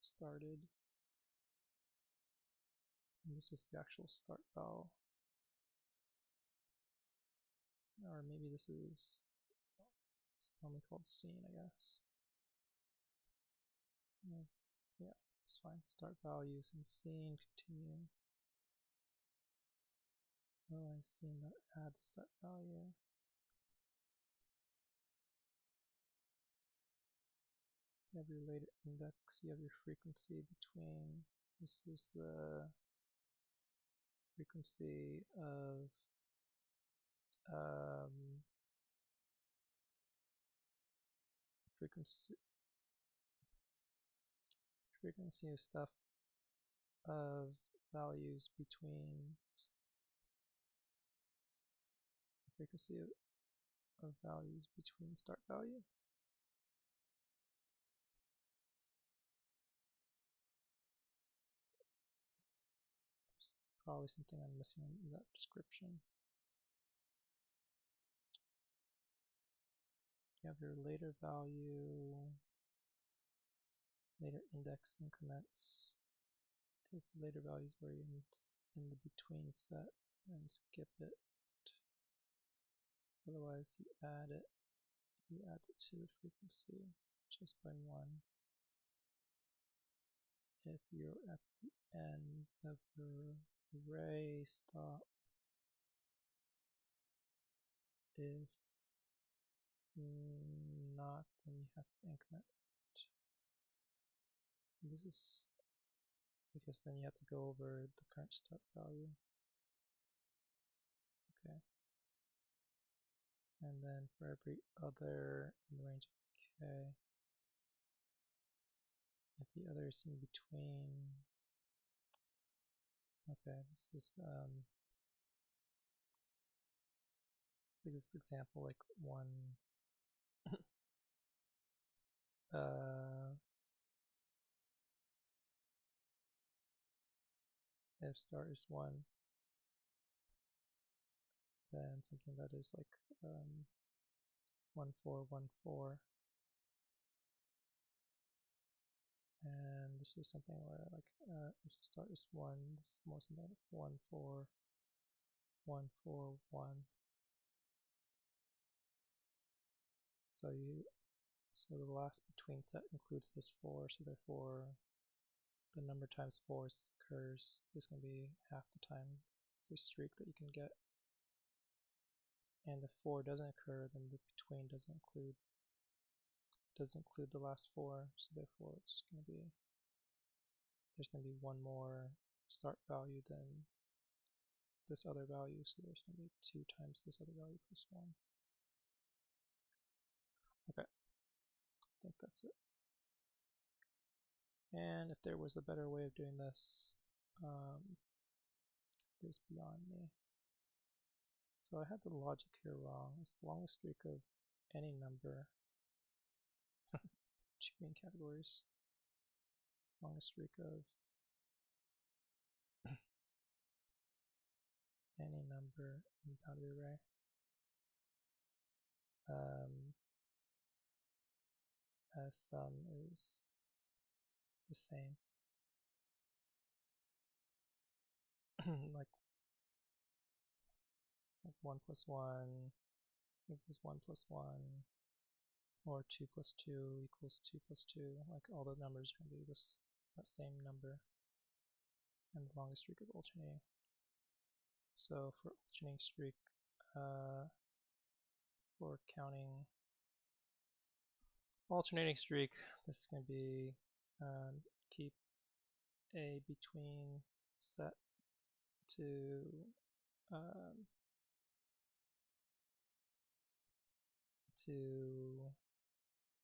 Started. And this is the actual start val. Or maybe this is only called scene, I guess. Yeah, it's fine. Start values and scene, continue. Otherwise, scene dot add the start value. You have your later index, you have your frequency between. This is the frequency of frequency of stuff of values between frequency of values between start value. There's probably something I'm missing in that description. You have your later value, later index increments. Take the later values variance in the between set and skip it. Otherwise, you add it to the frequency just by 1. If you're at the end of the array, stop. If not, then you have to increment. This is because then you have to go over the current start value. Okay. And then for every other in the range of k, if the other is in between. Okay, this is example like 1 if start is 1, then something that is like 1 4 1 4, and this is something where like if start is 1, this is more something like 1 4 1 4 1. So the last between set includes this 4, so therefore the number times 4 occurs is going to be half the time the streak that you can get. And if 4 doesn't occur, then the between doesn't include the last 4, so therefore it's going to be there's going to be 1 more start value than this other value, so there's going to be 2 times this other value plus 1. Okay, I think that's it. And if there was a better way of doing this, it is beyond me. So I had the logic here wrong. It's the longest streak of any number. Choosing categories. Longest streak of number in the boundary array. As sum is the same. like 1 plus 1 equals 1 plus 1, or 2 plus 2 equals 2 plus 2. Like all the numbers are going to be that same number, and the longest streak of alternating. So for alternating streak, for counting alternating streak, this is going to be keep a between set to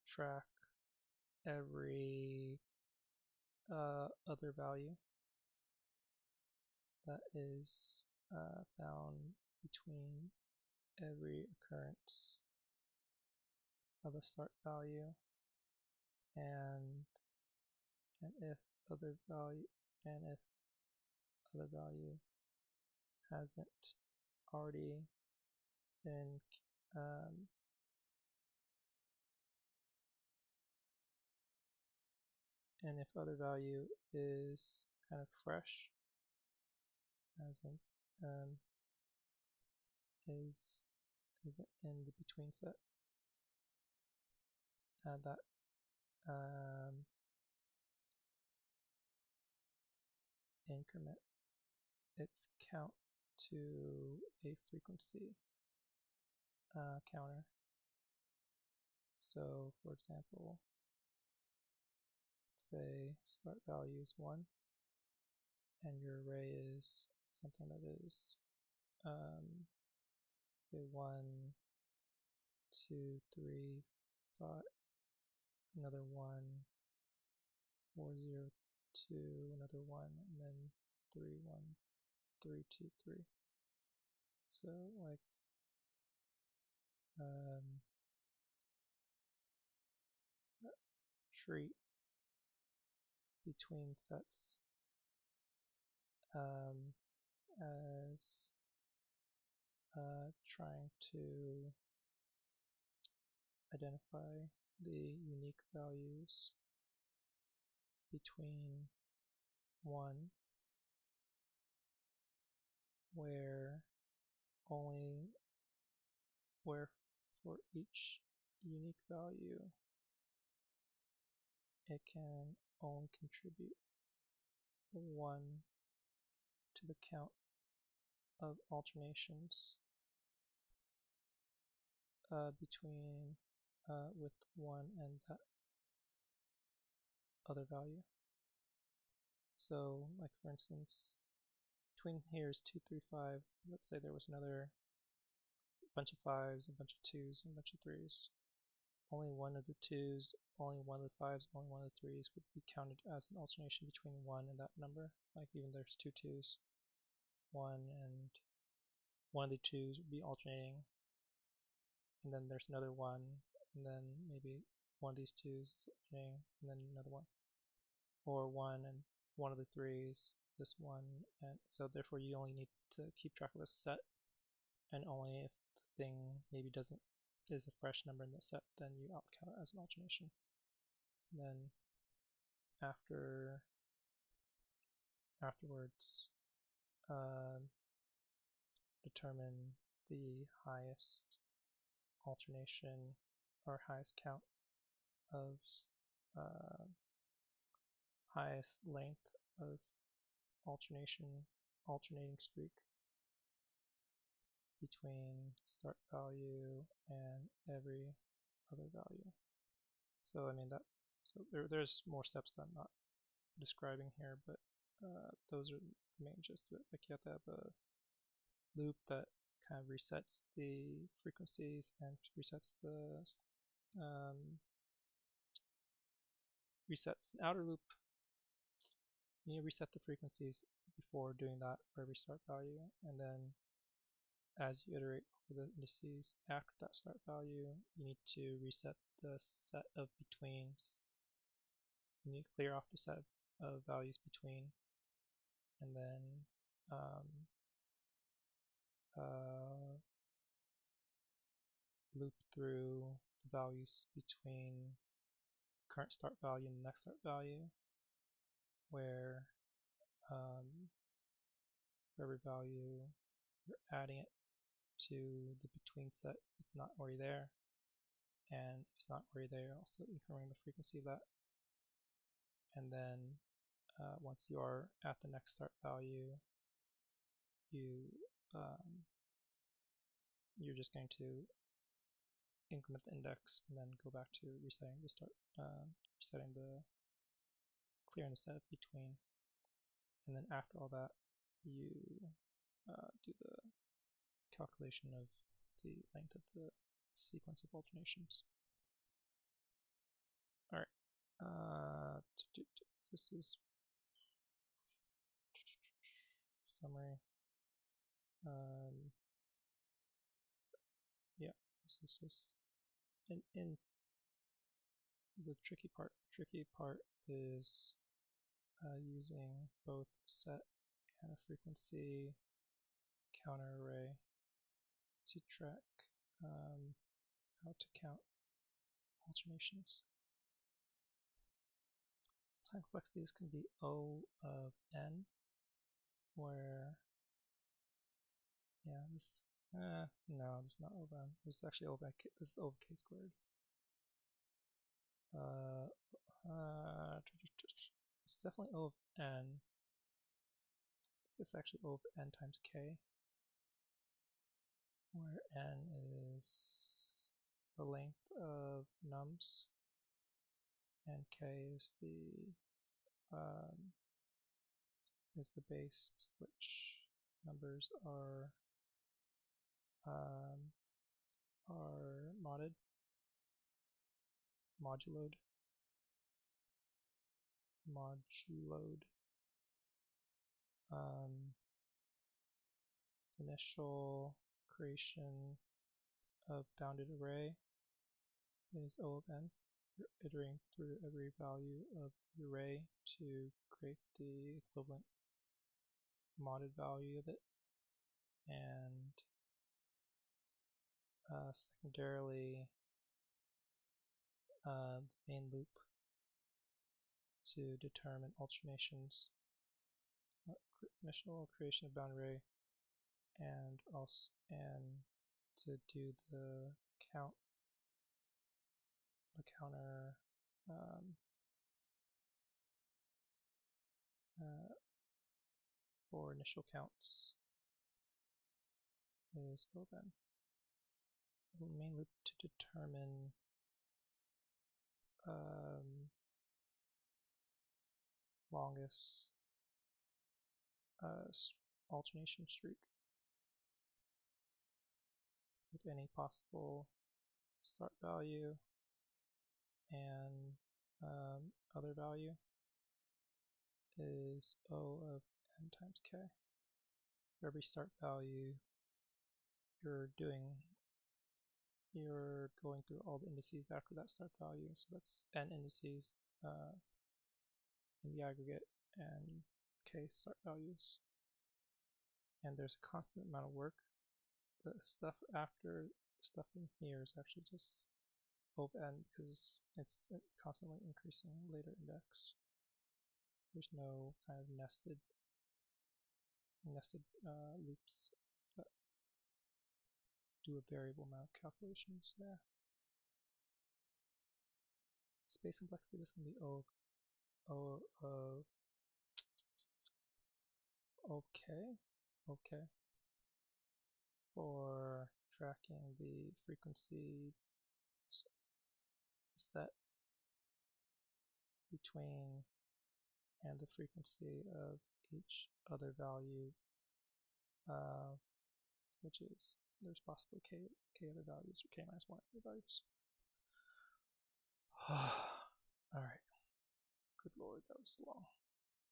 track every other value that is found between every occurrence of a start value and if other value hasn't already been and if other value is kind of fresh, as in is in the between set, that increment its count to a frequency counter. So for example, say start value is 1 and your array is something that is say 1, 2, 3, 5, another 1, 4, 0, 2, another 1, and then 3, 1, 3, 2, 3. So like treat between sets as trying to identify the unique values between ones where for each unique value it can only contribute 1 to the count of alternations between with 1 and that other value. So like for instance, between here is 2, 3, 5. Let's say there was another bunch of 5s, a bunch of 2s, and a bunch of 3s. Only one of the 2s, only one of the 5s, only one of the 3s would be counted as an alternation between 1 and that number. Like even there's 2 2s, 1 and one of the 2s would be alternating, and then there's another 1, and then maybe one of these 2s is alternating, and then another 1, or 1 and one of the 3s, this 1, and so therefore you only need to keep track of a set, and only if the thing maybe is a fresh number in the set, then you outcount it as an alternation. And then afterwards determine the highest alternation or highest count of highest length of alternating streak between start value and every other value. So I mean there's more steps that I'm not describing here, but those are the main gist of it. Like you have to have a loop that kind of resets the frequencies and resets the resets an outer loop. You need to reset the frequencies before doing that for every start value, and then as you iterate over the indices after that start value, you need to reset the set of betweens. You need to clear off the set of values between, and then loop through the values between current start value and the next start value, where for every value you're adding it to the between set. It's not already there, and if it's not already there, also incrementing the frequency of that. And then once you are at the next start value, you're just going to increment the index and then go back to resetting the start, clearing the set between. And then after all that, you do the calculation of the length of the sequence of alternations. All right. This is summary. Yeah, this is just in the tricky part. Tricky part is using both set and a frequency counter array to track how to count alternations. Time complexities can be O of n, where this is no, this is not O of n. This is actually O of n. This is O of k squared. It's definitely O of n. It's actually O of n times k, where n is the length of nums and k is the base to which numbers are moduloed. Initial creation of bounded array is O of n. You're iterating through every value of the array to create the equivalent modded value of it, and secondarily the main loop to determine alternations, initial creation of bounded array, and to do the counter for initial counts is O of n. The main loop to determine longest alternation streak with any possible start value and other value is O of n times k. For every start value, you're going through all the indices after that start value, so that's n indices in the aggregate and k start values. And there's a constant amount of work. The stuff in here is actually just O of n because it's constantly increasing later index. There's no kind of nested loops that do a variable amount of calculations there. Space complexity, this can be O of k for tracking the frequency set between and the frequency of each other value, which is there's possibly k other values or k minus 1 other values. Alright. Good lord, that was long.